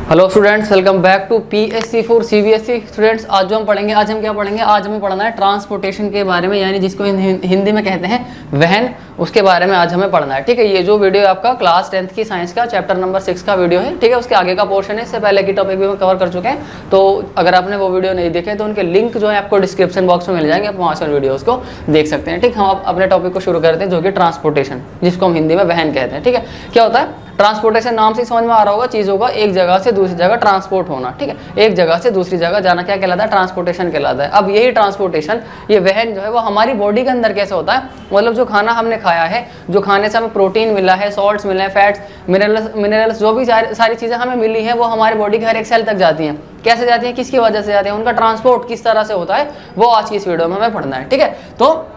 Hello students, welcome back to PSC for CBSE। Students, आज हम क्या पढ़ेंगे? आज हमें पढ़ना है ट्रांसपोर्टेशन के बारे में, यानी जिसको हिंदी में कहते हैं वहन, उसके बारे में आज हमें पढ़ना है। ठीक है, ये जो वीडियो है आपका क्लास 10th की साइंस का चैप्टर नंबर 6 का वीडियो है। ठीक है, उसके आगे का पोर्शन है, इससे पहले की टॉपिक भी हम कवर कर चुके हैं। तो अगर आपने वो वीडियो नहीं देखे तो उनके लिंक जो है आपको डिस्क्रिप्शन बॉक्स में मिल जाएंगे, आप वहाँ से वीडियोज़ को देख सकते हैं। ठीक, हम अपने टॉपिक को शुरू करते हैं, जो कि ट्रांसपोर्टेशन, जिसको हम हिंदी में वहन कहते हैं। ठीक है, क्या होता है ट्रांसपोर्टेशन? नाम से समझ में आ रहा होगा, चीज़ों का एक जगह से दूसरी जगह ट्रांसपोर्ट होना। ठीक है, एक जगह से दूसरी जगह जाना क्या कहलाता है? ट्रांसपोर्टेशन कहलाता है। अब यही ट्रांसपोर्टेशन, ये वहन जो है वो हमारी बॉडी के अंदर कैसे होता है? मतलब जो खाना हमने खाया है, जो खाने से हमें प्रोटीन मिला है, सॉल्ट्स मिले हैं, फैट्स, मिनरल्स, जो भी सारी चीज़ें हमें मिली हैं, वो हमारी बॉडी के हर एक सेल तक जाती हैं। कैसे जाती हैं, किसकी वजह से जाती हैं, उनका ट्रांसपोर्ट किस तरह से होता है, वो आज की इस वीडियो में हमें पढ़ना है। ठीक है, तो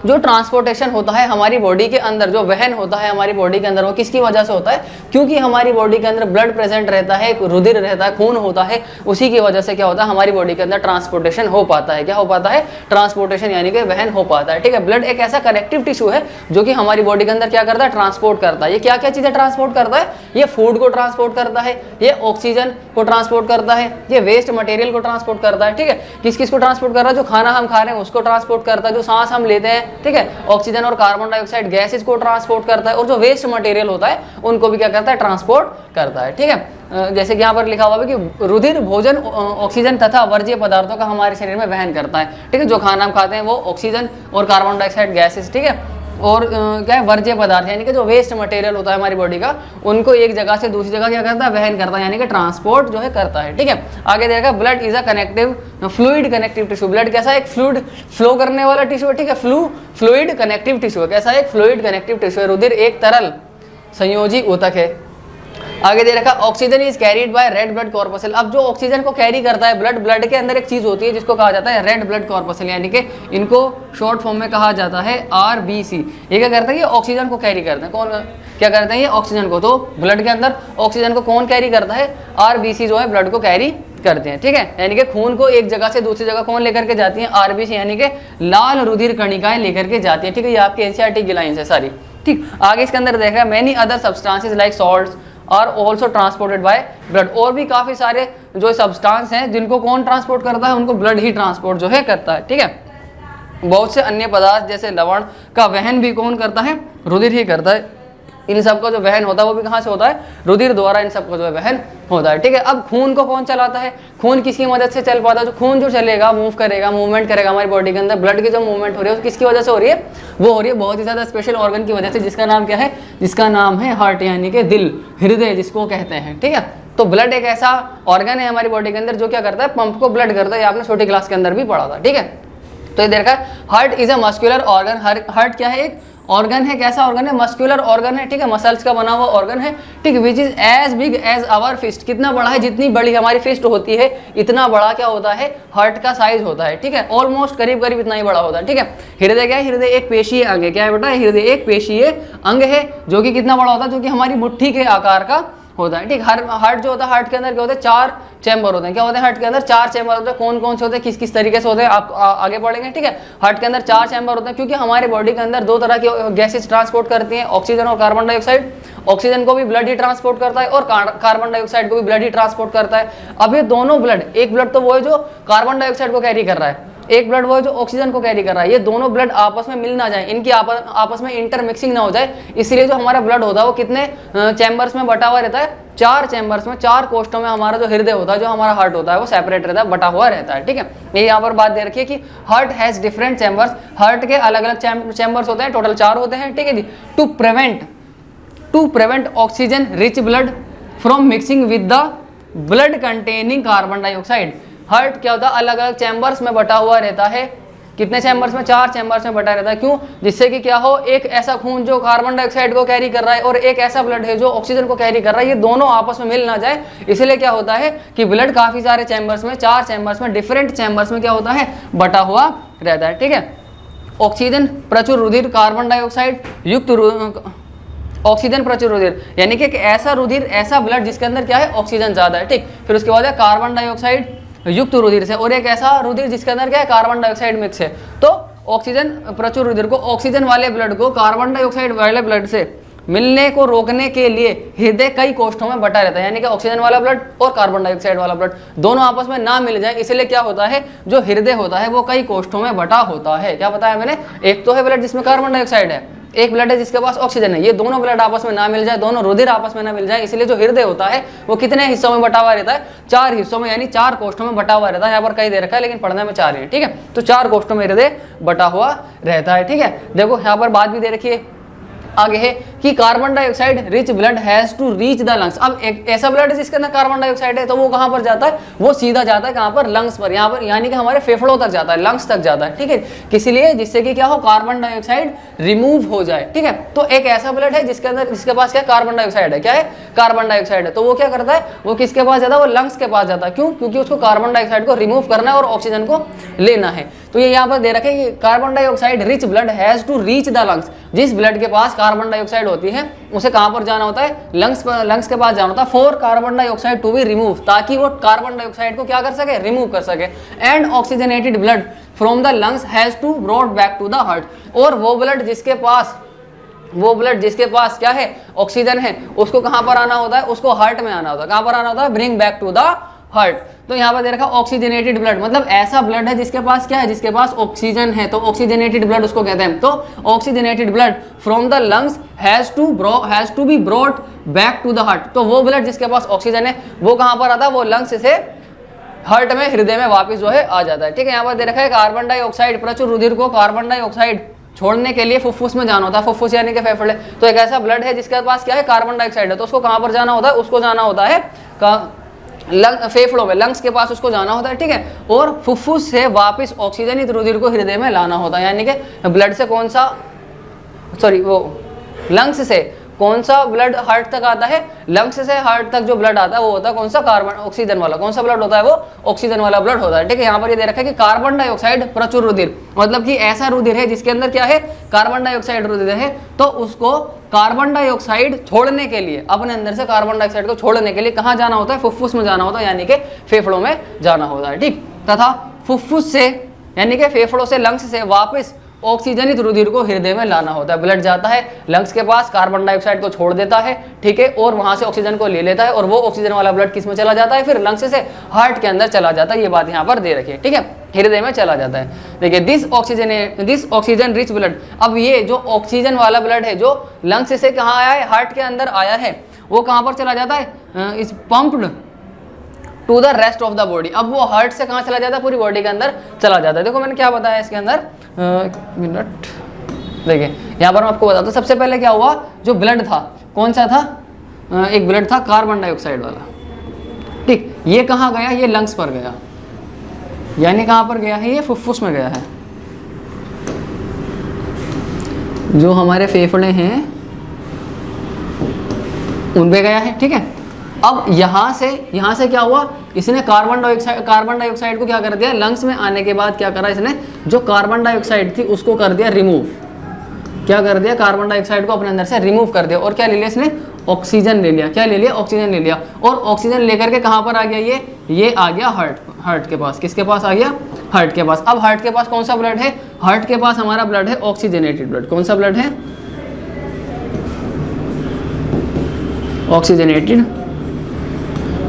जो ट्रांसपोर्टेशन होता है हमारी बॉडी के अंदर, जो वहन होता है हमारी बॉडी के अंदर, वो किसकी वजह से होता है? क्योंकि हमारी बॉडी के अंदर ब्लड प्रेजेंट रहता है, रुधिर रहता है, खून होता है, उसी की वजह से क्या होता है हमारी बॉडी के अंदर ट्रांसपोर्टेशन हो पाता है। क्या हो पाता है? ट्रांसपोर्टेशन, यानी कि वहन हो पाता है। ठीक है, ब्लड एक ऐसा कनेक्टिव टिश्यू है जो कि हमारी बॉडी के अंदर क्या करता है? ट्रांसपोर्ट करता है। ये क्या क्या चीज़ें ट्रांसपोर्ट करता है? ये फूड को ट्रांसपोर्ट करता है, ये ऑक्सीजन को ट्रांसपोर्ट करता है, ये वेस्ट मटेरियल को ट्रांसपोर्ट करता है। ठीक है, किस किस को ट्रांसपोर्ट कर रहा है? जो खाना हम खा रहे हैं उसको ट्रांसपोर्ट करता है, जो सांस हम लेते हैं, ठीक है, ऑक्सीजन और कार्बन डाइऑक्साइड गैसेस को ट्रांसपोर्ट करता है, और जो वेस्ट मटेरियल होता है उनको भी क्या करता है? ट्रांसपोर्ट करता है। ठीक है, जैसे कि यहाँ पर लिखा हुआ है कि रुधिर, भोजन, ऑक्सीजन तथा वर्ज्य पदार्थों का हमारे शरीर में वहन करता है। ठीक है, जो खाना हम खाते हैं वो ऑक्सीजन और कार्बन डाइऑक्साइड गैसेस, ठीक है, और क्या है? वर्ज्य पदार्थ, यानी कि जो वेस्ट मटेरियल होता है हमारी बॉडी का, उनको एक जगह से दूसरी जगह क्या करता है? वहन करता है, यानी कि ट्रांसपोर्ट जो है करता है। ठीक है, आगे देखा, blood is a connective fluid connective tissue. Blood कैसा है? एक फ्लूइड फ्लो करने वाला टिश्यू है। ठीक है, फ्लूइड कनेक्टिव टिश्यू है। कैसा है? एक फ्लूइड कनेक्टिव टिश्यू है। रुधिर एक तरल संयोजी ऊतक है। आगे दे रखा, oxygen is carried bye red blood corpuscle. अब जो ऑक्सीजन को कैरी करता है ब्लड के अंदर एक चीज होती है जिसको कहा जाता है रेड ब्लड कॉर्पसल, यानी कि इनको शॉर्ट फॉर्म में कहा जाता है RBC। ये क्या करता है? ये ऑक्सीजन को कैरी करते हैं। कौन क्या करते हैं? ये ऑक्सीजन को। तो ब्लड के अंदर ऑक्सीजन को कौन कैरी करता है? RBC जो है ब्लड को कैरी करते हैं। ठीक है, यानी कि खून को एक जगह से दूसरी जगह कौन लेकर के जाती है? RBC, यानी कि लाल रुधिर कणिकाएं लेकर के जाती है। ठीक है, ये आपकी NCERT की लाइन्स है सारी। ठीक, आगे इसके अंदर देखा, many other substances like salts are also transported by blood. और भी काफ़ी सारे जो सब्सटेंस हैं जिनको कौन ट्रांसपोर्ट करता है? उनको ब्लड ही ट्रांसपोर्ट जो है करता है। ठीक है, बहुत से अन्य पदार्थ जैसे लवण का वहन भी कौन करता है? रुधिर ही करता है। इन सब का जो वहन होता है वो भी कहाँ से होता है? रुधिर द्वारा इन सब का जो है वहन होता है। ठीक है, अब खून को कौन चलाता है? खून किसकी मदद से चल पाता है? जो खून जो चलेगा, मूव करेगा, मूवमेंट करेगा हमारी बॉडी के अंदर, ब्लड की जो मूवमेंट हो रही है वो किसकी वजह से हो रही है? वो हो रही है बहुत ही ज़्यादा स्पेशल ऑर्गन की वजह से, जिसका नाम क्या है? जिसका नाम है हार्ट, यानी कि दिल, हृदय जिसको कहते हैं। ठीक है, तो ब्लड एक ऐसा ऑर्गन है हमारी बॉडी के अंदर जो क्या करता है? पंप को ब्लड करता है। आपने छोटी क्लास के अंदर भी पढ़ा था। ठीक है, तो ये देखा, heart is a muscular organ. Heart क्या है? एक ऑर्गन है। कैसा ऑर्गन है? मस्कुलर ऑर्गन है। ठीक है, मसल्स का बना हुआ ऑर्गन है। ठीक, which is as big as our fist. कितना बड़ा है? जितनी बड़ी हमारी फिस्ट होती है इतना बड़ा क्या होता है? हार्ट का साइज होता है। ठीक है, ऑलमोस्ट करीब करीब इतना ही बड़ा होता है। ठीक है, हृदय क्या है? हृदय एक पेशीय अंग है। क्या है बेटा? हृदय एक पेशीय अंग है, जो कि कितना बड़ा होता है? जो कि हमारी मुट्ठी के आकार का होता है। ठीक, हार्ट जो होता है, हार्ट के अंदर क्या होता है? 4 चैम्बर होते हैं। क्या होते हैं? हार्ट के अंदर 4 चैम्बर होते हैं। कौन कौन से होते हैं, किस किस तरीके से होते हैं, आप आगे पढ़ेंगे। ठीक है, हार्ट के अंदर 4 चैम्बर होते हैं, क्योंकि हमारे बॉडी के अंदर 2 तरह की गैसेस ट्रांसपोर्ट करती हैं, ऑक्सीजन और कार्बन डाइऑक्साइड। ऑक्सीजन को भी ब्लड ही ट्रांसपोर्ट करता है और कार्बन डाइऑक्साइड को भी ब्लड ही ट्रांसपोर्ट करता है। अब ये दोनों ब्लड, एक ब्लड तो वो है जो कार्बन डाइऑक्साइड को कैरी कर रहा है, एक ब्लड वो है जो ऑक्सीजन को कैरी कर रहा है। ये दोनों ब्लड आपस में मिल ना जाए, इनकी आपस में इंटरमिक्सिंग ना हो जाए, इसलिए जो हमारा ब्लड होता है वो कितने चैम्बर्स में बटा हुआ रहता है? 4 चैम्बर्स में, 4 कोष्ठों में हमारा जो हृदय होता है, जो हमारा हार्ट होता है, वो सेपरेट रहता है, बटा हुआ रहता है। ठीक है, ये यहाँ पर बात दे रखी है कि heart has different chambers. Heart के अलग अलग चैम्बर्स होते हैं, टोटल 4 होते हैं। ठीक है जी, to prevent oxygen rich blood from mixing with the blood containing carbon dioxide. Heart क्या होता है? अलग अलग चैम्बर्स में बटा हुआ रहता है। कितने चैम्बर्स में? 4 चैम्बर्स में बटा रहता है। क्यों? जिससे कि क्या हो, एक ऐसा खून जो कार्बन डाइऑक्साइड को कैरी कर रहा है और एक ऐसा ब्लड है जो ऑक्सीजन को कैरी कर रहा है, ये दोनों आपस में मिल ना जाए। इसलिए क्या होता है कि ब्लड काफी सारे चैम्बर्स में, 4 चैम्बर्स में, डिफरेंट चैम्बर्स में क्या होता है? बटा हुआ रहता है। ठीक है, ऑक्सीजन प्रचुर रुधिर, कार्बन डाइऑक्साइड युक्त ऑक्सीजन प्रचुर रुधिर, यानी कि एक ऐसा रुधिर, ऐसा ब्लड जिसके अंदर क्या है? ऑक्सीजन ज्यादा है। ठीक, फिर उसके बाद है कार्बन डाइऑक्साइड युक्त रुधिर से, और एक ऐसा रुधिर जिसके अंदर क्या है? कार्बन डाइऑक्साइड मिक्स है। तो ऑक्सीजन प्रचुर रुधिर को, ऑक्सीजन वाले ब्लड को कार्बन डाइऑक्साइड वाले ब्लड से मिलने को रोकने के लिए हृदय कई कोष्ठों में बटा रहता है, यानी कि ऑक्सीजन वाला ब्लड और कार्बन डाइऑक्साइड वाला ब्लड दोनों आपस में ना मिल जाए, इसलिए क्या होता है, जो हृदय होता है वो कई कोष्ठों में बटा होता है। क्या बताया मैंने, एक तो है ब्लड जिसमें कार्बन डाइऑक्साइड है, एक ब्लड है जिसके पास ऑक्सीजन है, ये दोनों ब्लड आपस में ना मिल जाए, दोनों रुधिर आपस में ना मिल जाए, इसलिए जो हृदय होता है वो कितने हिस्सों में बटा हुआ रहता है, 4 हिस्सों में, यानी 4 कोष्ठों में बटा हुआ रहता है। यहाँ पर कई दे रखा है लेकिन पढ़ने में 4 ही है, ठीक है। तो 4 कोष्ठों में हृदय बटा हुआ रहता है, ठीक है। देखो यहाँ पर बात भी दे रखी है आगे है कि carbon dioxide rich blood has to reach the lungs. अब एक ऐसा ब्लड है जिसके अंदर कार्बन डाइऑक्साइड है तो वो कहां पर जाता है, वो सीधा जाता है कहां पर, लंग्स पर, यहाँ पर यानी कि हमारे फेफड़ों तक जाता है, लंग्स तक जाता है, ठीक है। किसी लिए, जिससे कि क्या हो, कार्बन डाइऑक्साइड रिमूव हो जाए, ठीक है। तो एक ऐसा ब्लड है जिसके अंदर, जिसके पास क्या, कार्बन डाइऑक्साइड है, क्या है, कार्बन डाइऑक्साइड है, तो वो क्या करता है, वो किसके पास जाता है, वो लंग्स के पास जाता है। क्यों, क्योंकि उसको कार्बन डाइऑक्साइड को रिमूव करना है और ऑक्सीजन को लेना है। तो ये यहाँ पर दे रखे कि carbon dioxide rich blood has to reach the lungs. जिस ब्लड के पास कार्बन डाइऑक्साइड होती है उसे कहां पर जाना होता है, लंग्स के पास जाना होता है, for carbon dioxide to be remove, ताकि वो कार्बन डाइऑक्साइड को क्या कर सके, रिमूव कर सके। And oxygenated blood from the lungs has to brought back to the heart. और वो ब्लड जिसके पास क्या है, ऑक्सीजन है, उसको कहां पर आना होता है, उसको हार्ट में आना होता है। कहां पर आना होता है, bring back to the heart. तो यहाँ पर दे रखा ऑक्सीजनेटेड ब्लड, मतलब ऐसा ब्लड है जिसके पास क्या है, जिसके पास ऑक्सीजन है, तो ऑक्सीजनेटेड ब्लड उसको कहते हैं। तो oxygenated blood from the lungs has to be brought back to the heart. तो वो ब्लड जिसके पास ऑक्सीजन है वो कहां पर आता है, वो लंग्स से हार्ट में, हृदय में वापस जो है आ जाता है, ठीक है। यहाँ पर दे रखा है कार्बन डाइऑक्साइड, प्रचुर रुधिर को कार्बन डाइऑक्साइड छोड़ने के लिए फुफ्फुस में जाना होता है, फुफ्फुस यानी कि फेफड़े। तो एक ऐसा ब्लड है जिसके पास क्या है, कार्बन डाइऑक्साइड है, तो उसको कहां पर जाना होता है, उसको जाना होता है फेफड़ों में, लंग्स के पास उसको जाना होता है, ठीक है। और फुफ्फुस से वापस ऑक्सीजनित रुधिर को हृदय में लाना होता है, यानी कि ब्लड से कौन सा, सॉरी वो लंग्स से कौन सा ब्लड हार्ट तक आता है, लंग्स से हार्ट तक जो ब्लड आता है वो होता है कौन सा, कार्बन ऑक्सीजन वाला। कौन सा ब्लड होता है, वो ऑक्सीजन वाला ब्लड होता है, ठीक है। यहाँ पर ये दे रखा है कि कार्बन डाइऑक्साइड प्रचुर रुधिर, मतलब कि ऐसा रुधिर है जिसके अंदर क्या है, कार्बन डाइऑक्साइड रुधिर है, तो उसको कार्बन डाइऑक्साइड छोड़ने के लिए, अपने अंदर से कार्बन डाइऑक्साइड को छोड़ने के लिए कहाँ जाना होता है, फुफ्फुस में जाना होता है, यानी कि फेफड़ों में जाना होता है, ठीक। तथा फुफ्फुस से यानी कि फेफड़ों से, लंग्स से वापस ऑक्सीजनित रुधिर को हृदय में लाना होता है। ब्लड जाता है लंग्स के पास, कार्बन डाइऑक्साइड को छोड़ देता है, ठीक है, और वहां से ऑक्सीजन को ले लेता है, और वो ऑक्सीजन वाला ब्लड किस में चला जाता है, फिर लंग्स से हार्ट के अंदर चला जाता है। ये बात यहाँ पर दे रखी है, ठीक है, हृदय में चला जाता है। देखिए दिस ऑक्सीजन रिच ब्लड, अब ये जो ऑक्सीजन वाला ब्लड है जो लंग्स से कहाँ आया है, हार्ट के अंदर आया है, वो कहाँ पर चला जाता है, is pumped to the rest of the body. अब वो हार्ट से कहाँ चला जाता है, पूरी बॉडी के अंदर चला जाता है। देखो मैंने क्या बताया इसके अंदर, एक मिनट, देखिए यहाँ पर मैं आपको बताता हूँ। सबसे पहले क्या हुआ, जो ब्लड था कौन सा था, एक ब्लड था कार्बन डाइऑक्साइड वाला, ठीक, ये कहाँ गया, ये लंग्स पर गया, यानी कहाँ पर गया है, ये फुफ्फुस में गया है, जो हमारे फेफड़े हैं उन पे गया है, ठीक है। अब यहाँ से क्या हुआ, इसने कार्बन डाइऑक्साइड को क्या कर दिया, लंग्स में आने के बाद क्या करा, इसने जो कार्बन डाइऑक्साइड थी उसको कर दिया रिमूव। क्या कर दिया, कार्बन डाइऑक्साइड को अपने अंदर से रिमूव कर दिया, और क्या ले लिया इसने, ऑक्सीजन ले लिया। क्या ले लिया, ऑक्सीजन ले लिया, और ऑक्सीजन लेकर के कहाँ पर आ गया, ये आ गया हार्ट के पास। किसके पास आ गया, हार्ट के पास। अब हार्ट के पास कौन सा ब्लड है, हार्ट के पास हमारा ब्लड है ऑक्सीजनेटेड ब्लड। कौन सा ब्लड है, ऑक्सीजनेटेड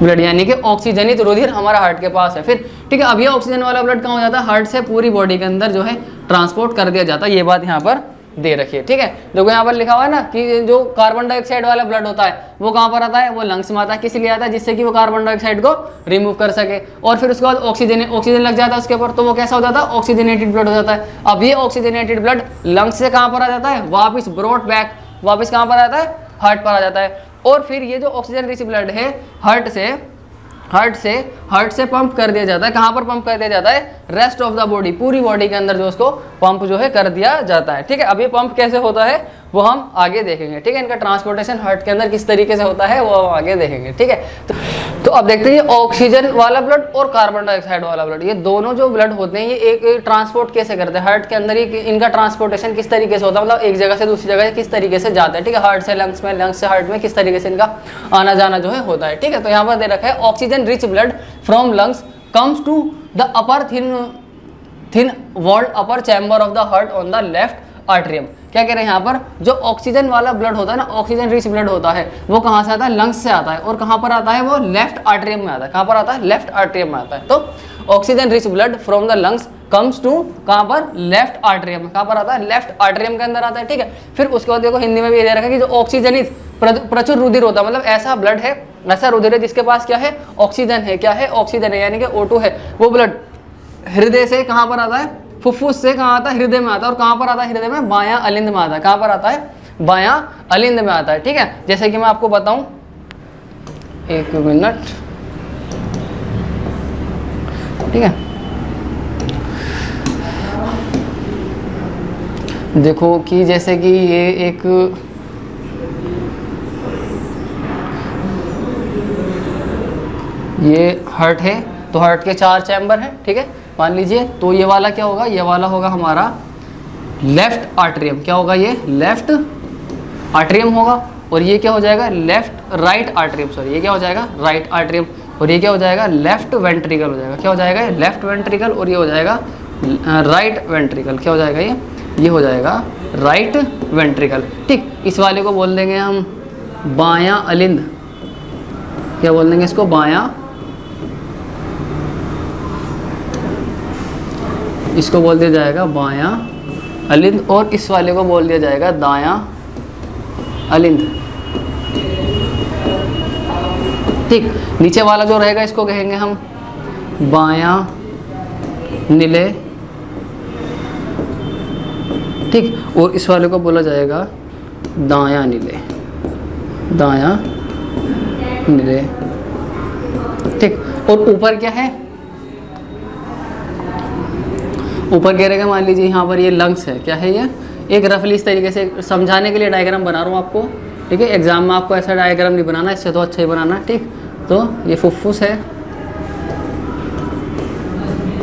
ब्लड, यानी कि ऑक्सीजनित रुधिर हमारा हार्ट के पास है। फिर ठीक है, अब ये ऑक्सीजन वाला ब्लड कहाँ हो जाता है, हार्ट से पूरी बॉडी के अंदर जो है ट्रांसपोर्ट कर दिया जाता है। ये बात यहाँ पर दे रखी है, ठीक है। देखो यहाँ पर लिखा हुआ है ना कि जो कार्बन डाइऑक्साइड वाला ब्लड होता है वो कहाँ पर आता है, वो लंग्स में आता है। किस लिए आता है, जिससे कि वो कार्बन डाइऑक्साइड को रिमूव कर सके। और फिर उसके बाद ऑक्सीजन लग जाता है उसके ऊपर, तो वो कैसा हो जाता है, ऑक्सीजनेटेड ब्लड हो जाता है। अब ये ऑक्सीजनेटेड ब्लड लंग्स से कहाँ पर आ जाता है, वापिस ब्रॉट बैक, वापिस कहाँ पर आता है, हार्ट पर आ जाता है। और फिर ये जो ऑक्सीजन रिच ब्लड है हार्ट से पंप कर दिया जाता है। कहाँ पर पंप कर दिया जाता है, रेस्ट ऑफ द बॉडी, पूरी बॉडी के अंदर जो उसको पंप जो है कर दिया जाता है, ठीक है। अब ये पंप कैसे होता है वो हम आगे देखेंगे, ठीक है। इनका ट्रांसपोर्टेशन हार्ट के अंदर किस तरीके से होता है वो हम आगे देखेंगे, ठीक है। तो अब देखते हैं ऑक्सीजन वाला ब्लड और कार्बन डाइऑक्साइड वाला ब्लड, ये दोनों जो ब्लड होते हैं ये एक ट्रांसपोर्ट कैसे करते हैं हार्ट के अंदर, ही इनका ट्रांसपोर्टेशन किस तरीके से होता है, मतलब एक जगह से दूसरी जगह किस तरीके से जाता है, ठीक है। हार्ट से लंग्स में, लंग्स से हार्ट में किस तरीके से इनका आना जाना जो है होता है, ठीक है। तो यहाँ पर दे रखा है oxygen rich blood from lungs comes to the upper thin walled upper chamber of the heart on the left atrium. क्या कह रहे हैं यहाँ पर, जो ऑक्सीजन वाला ब्लड होता है ना, ऑक्सीजन रिच ब्लड होता है, वो कहाँ से आता है, लंग्स से आता है। और कहाँ पर आता है, वो लेफ्ट आर्टरियम में आता है। कहाँ पर आता है, लेफ्ट आर्टरियम में आता है। तो oxygen rich blood from the lungs comes to कहाँ पर, लेफ्ट आर्टरियम। कहाँ पर आता है, लेफ्ट आर्टरियम के अंदर आता है, ठीक है। फिर उसके बाद देखो हिंदी में भी ये दे रखा है कि जो ऑक्सीजनित प्रचुर रुधिर होता है, मतलब ऐसा ब्लड है, ऐसा रुधिर है जिसके पास क्या है, ऑक्सीजन है। क्या है, ऑक्सीजन है, यानी कि O2 है। वो ब्लड हृदय से कहाँ पर आता है, फुफ्फुस से कहाँ आता है, हृदय में आता है। और कहाँ पर आता है, हृदय में बायां अलिंद में आता है। कहाँ पर आता है, बायां अलिंद में आता है, ठीक है। जैसे कि मैं आपको बताऊं, एक मिनट, ठीक है। देखो कि जैसे कि ये एक ये हार्ट है, तो हार्ट के 4 चैम्बर हैं, ठीक है, मान लीजिए। तो ये वाला क्या होगा, ये वाला होगा हमारा लेफ्ट आर्टरियम। क्या होगा, ये लेफ्ट आर्टरियम होगा। और ये क्या हो जाएगा, लेफ्ट राइट आर्टरियम, सॉरी ये क्या हो जाएगा, राइट आर्टरियम। और ये क्या हो जाएगा, लेफ्ट वेंट्रिकल हो जाएगा। क्या हो जाएगा, लेफ्ट वेंट्रिकल। और ये हो जाएगा राइट वेंट्रिकल। क्या हो जाएगा, ये हो जाएगा राइट वेंट्रिकल, ठीक। इस वाले को बोल देंगे हम बायां अलिंद। क्या बोल देंगे इसको, बायां, इसको बोल दिया जाएगा बायां अलिंद। और इस वाले को बोल दिया जाएगा दायां अलिंद, ठीक। नीचे वाला जो रहेगा इसको कहेंगे हम बायां नीले, ठीक। और इस वाले को बोला जाएगा दायां नीले, दायां नीले, ठीक। और ऊपर क्या है, ऊपर कह रहेगा, मान लीजिए यहाँ पर ये लंग्स है। क्या है ये, एक रफली इस तरीके से समझाने के लिए डायग्राम बना रहा हूँ आपको, ठीक है। एग्जाम में आपको ऐसा डायग्राम नहीं बनाना, इससे तो अच्छा ही बनाना, ठीक। तो ये फुफ्फुस है,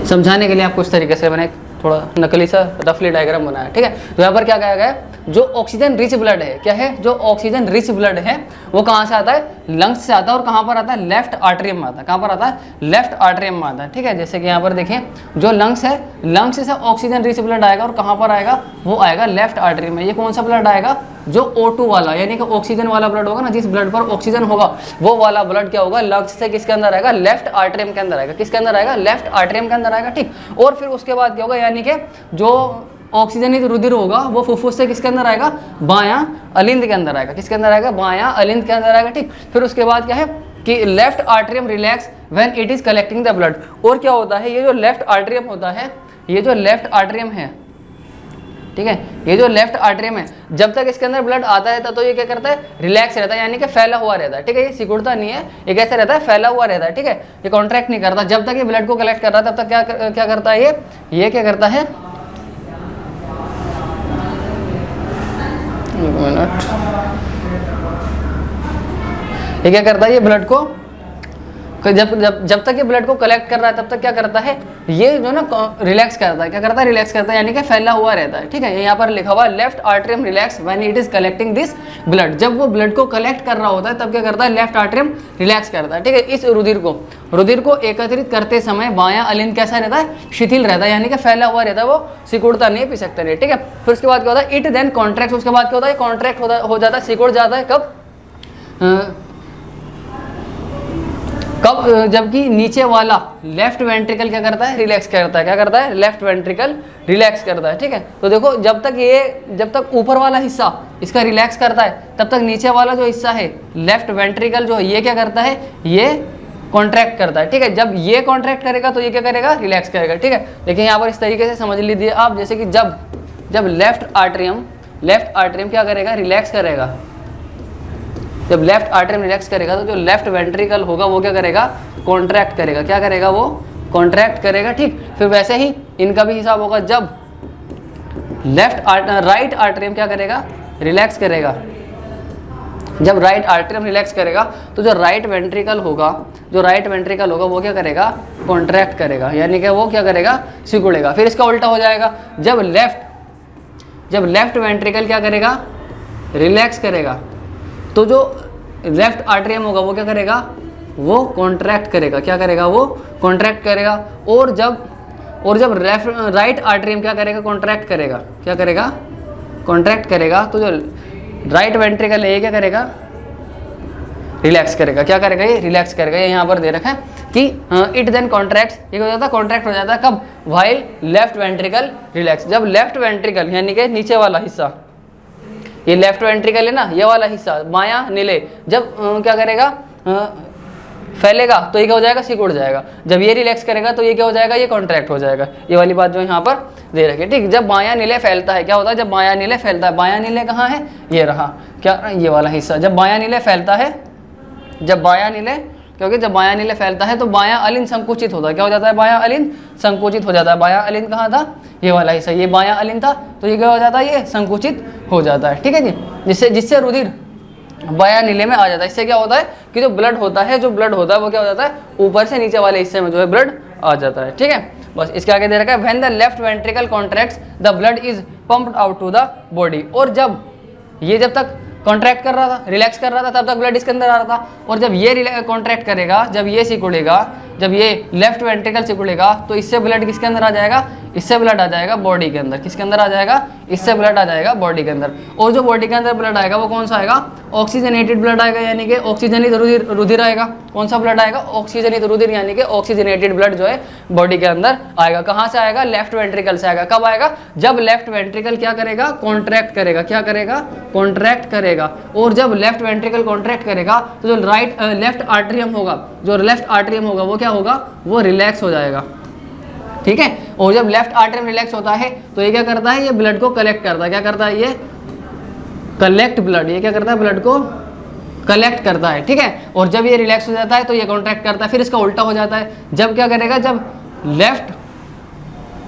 समझाने के लिए आपको इस तरीके से मैंने थोड़ा नकली सा रफली डायग्राम बनाया, ठीक है। तो यहाँ पर क्या कहा गया है, जो ऑक्सीजन रिच ब्लड है, क्या है, जो ऑक्सीजन रिच ब्लड है वो कहाँ से आता है, लंग्स से आता है। और कहाँ पर आता है, लेफ्ट आर्टरियम में आता है। कहाँ पर आता है, लेफ्ट आर्टरियम में आता है, ठीक है। जैसे कि यहाँ पर देखिए, जो लंग्स है, लंग्स से ऑक्सीजन रिच ब्लड आएगा और कहाँ पर आएगा, वो आएगा लेफ्ट आर्टरी में। ये कौन सा ब्लड आएगा, जो O2 वाला, यानी कि ऑक्सीजन वाला ब्लड होगा ना, जिस ब्लड पर ऑक्सीजन होगा, वो वाला ब्लड क्या होगा, लंग्स से किसके अंदर आएगा, लेफ्ट आर्टरियम के अंदर आएगा। किसके अंदर आएगा, लेफ्ट आर्टरियम के अंदर आएगा, ठीक। और फिर उसके बाद क्या होगा, यानी कि जो ऑक्सीजनित रुधिर होगा वो फुफ्फुस से किसके अंदर आएगा, बायां अलिंद के अंदर आएगा। किसके अंदर आएगा, बायां अलिंद के अंदर आएगा, ठीक। फिर उसके बाद क्या है कि left atrium relax when it is collecting the blood. और क्या होता है, ये जो लेफ्ट आर्टरियम होता है, ये जो लेफ्ट आर्टरियम है, ठीक है, ये जो लेफ्ट आर्टरियम है, जब तक इसके अंदर ब्लड आता है तब तो ये क्या करता है, रिलैक्स रहता है, यानी कि फैला हुआ रहता है, ठीक है। ये सिकुड़ता नहीं है, ये कैसे रहता है, फैला हुआ रहता है, ठीक है। ये कॉन्ट्रैक्ट नहीं करता। जब तक ये ब्लड को कलेक्ट कर रहा है तब तक क्या करता है, ये क्या करता है, एक मिनट, ये क्या करता है, ये ब्लड को जब तक ये ब्लड को कलेक्ट कर रहा है तब तक क्या करता है, ये जो ना रिलैक्स करता है। क्या करता है, रिलैक्स करता है, यानी कि फैला हुआ रहता है, ठीक है। यहाँ पर लिखा हुआ है left atrium relax when it is collecting this blood. जब वो ब्लड को कलेक्ट कर रहा होता है तब क्या करता है, लेफ्ट आर्टरियम रिलैक्स करता है, ठीक है। इस रुधिर को एकत्रित करते समय बायां अलिंद कैसा रहता है, शिथिल रहता है, यानी कि फैला हुआ रहता है, वो सिकुड़ता नहीं है, पिसकता नहीं, ठीक है। फिर उसके बाद क्या होता है, इट देन कॉन्ट्रैक्ट। उसके बाद क्या होता है, कॉन्ट्रैक्ट हो जाता है, सिकुड़ जाता है। कब, जबकि नीचे वाला लेफ्ट वेंट्रिकल क्या करता है, रिलैक्स करता है। क्या करता है, लेफ्ट वेंट्रिकल रिलैक्स करता है, ठीक है। तो देखो, जब तक ऊपर वाला हिस्सा इसका रिलैक्स करता है तब तक नीचे वाला जो हिस्सा है लेफ्ट वेंट्रिकल जो है, ये क्या करता है, ये कॉन्ट्रैक्ट करता है, ठीक है। जब ये कॉन्ट्रैक्ट करेगा तो ये क्या करेगा, रिलैक्स करेगा, ठीक है। देखिए यहाँ पर इस तरीके से समझ लीजिए आप, जैसे कि जब लेफ्ट आर्टरियम क्या करेगा, रिलैक्स करेगा। जब लेफ्ट आर्टरियम रिलैक्स करेगा तो जो लेफ्ट वेंट्रिकल होगा वो क्या करेगा, कॉन्ट्रैक्ट करेगा। क्या करेगा, वो कॉन्ट्रैक्ट करेगा, ठीक। फिर वैसे ही इनका भी हिसाब होगा, जब राइट आर्टरियम क्या करेगा, रिलैक्स करेगा। जब राइट आर्टरियम रिलैक्स करेगा तो जो राइट वेंट्रिकल होगा वो क्या करेगा, कॉन्ट्रैक्ट करेगा, यानी कि वो क्या करेगा, सिकुड़ेगा। फिर इसका उल्टा हो जाएगा, जब लेफ्ट वेंट्रिकल क्या करेगा, रिलैक्स करेगा, तो जो लेफ्ट आर्टरियम होगा वो क्या करेगा, वो कॉन्ट्रैक्ट करेगा। क्या करेगा, वो कॉन्ट्रैक्ट करेगा। और जब राइट आर्टरियम क्या करेगा, कॉन्ट्रैक्ट करेगा। क्या करेगा, कॉन्ट्रैक्ट करेगा तो जो राइट वेंट्रिकल है ये क्या करेगा, रिलैक्स करेगा। क्या करेगा, ये रिलैक्स करेगा। ये यहाँ पर दे रखा है कि इट देन कॉन्ट्रैक्ट्स, ये हो जाता है कॉन्ट्रैक्ट हो जाता है कब, वाइल लेफ्ट वेंट्रिकल रिलैक्स, जब लेफ्ट वेंट्रिकल यानी कि नीचे वाला हिस्सा, ये लेफ्ट वेंट्रिकल है ना, ये वाला हिस्सा बायां नीले, जब क्या करेगा, फैलेगा तो ये क्या हो जाएगा, सिकुड़ जाएगा। जब ये रिलैक्स करेगा तो ये क्या हो जाएगा, ये कॉन्ट्रैक्ट हो जाएगा। ये वाली बात जो यहाँ पर दे रखी है, ठीक। जब बायां नीले फैलता है, क्या होता है, जब बायां नीले फैलता है, बायां नीले कहाँ है, ये रहा, क्या, ये वाला हिस्सा। जब बायां नीले फैलता है, जब बायां नीले, क्योंकि जब बायां नीले फैलता है तो बायां अलिंद संकुचित होता है। क्या हो जाता है, बायां अलिंद संकुचित हो जाता है। बायां अलिंद कहाँ था, ये वाला हिस्सा, ये बायां अलिंद था, तो ये क्या हो जाता है, ये संकुचित हो जाता है, ठीक है जी। जिससे रुधिर बायां नीले में आ जाता है। इससे क्या होता है कि जो ब्लड होता है वो क्या हो जाता है, ऊपर से नीचे वाले हिस्से में जो है ब्लड आ जाता है, ठीक है। बस इसके आगे दे रखा है, when the left ventricle contracts the blood is pumped out to the body. और जब तक कॉन्ट्रैक्ट कर रहा था, रिलैक्स कर रहा था, तब तक ब्लड इसके अंदर आ रहा था। और जब ये कॉन्ट्रैक्ट करेगा, जब ये सिकुड़ेगा, जब ये लेफ्ट वेंट्रिकल सिकुड़ेगा, तो इससे ब्लड किसके अंदर आ जाएगा, इससे ब्लड आ जाएगा बॉडी के अंदर। किसके अंदर आ जाएगा, इससे ब्लड आ जाएगा बॉडी के अंदर। और जो बॉडी के अंदर ब्लड आएगा वो कौन सा आएगा, ऑक्सीजनेटेड ब्लड आएगा, यानी कि ऑक्सीजनित रुधिर आएगा। कौन सा ब्लड आएगा, ऑक्सीजनित रुधिर, यानी कि ऑक्सीजनेटेड ब्लड जो है बॉडी के अंदर आएगा। कहाँ से आएगा, लेफ्ट वेंट्रिकल से आएगा। कब आएगा, जब लेफ्ट वेंट्रिकल क्या करेगा, कॉन्ट्रैक्ट करेगा। क्या करेगा, कॉन्ट्रैक्ट करेगा। और जब लेफ्ट वेंट्रिकल कॉन्ट्रैक्ट करेगा तो जो लेफ्ट आर्टरियम होगा, वो क्या होगा, वो रिलैक्स हो जाएगा, ठीक है। और जब लेफ्ट आर्टरियम रिलैक्स होता है तो ये क्या करता है, ये ब्लड को कलेक्ट करता है। क्या करता है, ये कलेक्ट ब्लड, ये क्या करता है, ब्लड को कलेक्ट करता है, ठीक है। और जब ये रिलैक्स हो जाता है तो ये कॉन्ट्रैक्ट करता है। फिर इसका उल्टा हो जाता है, जब क्या करेगा, जब लेफ्ट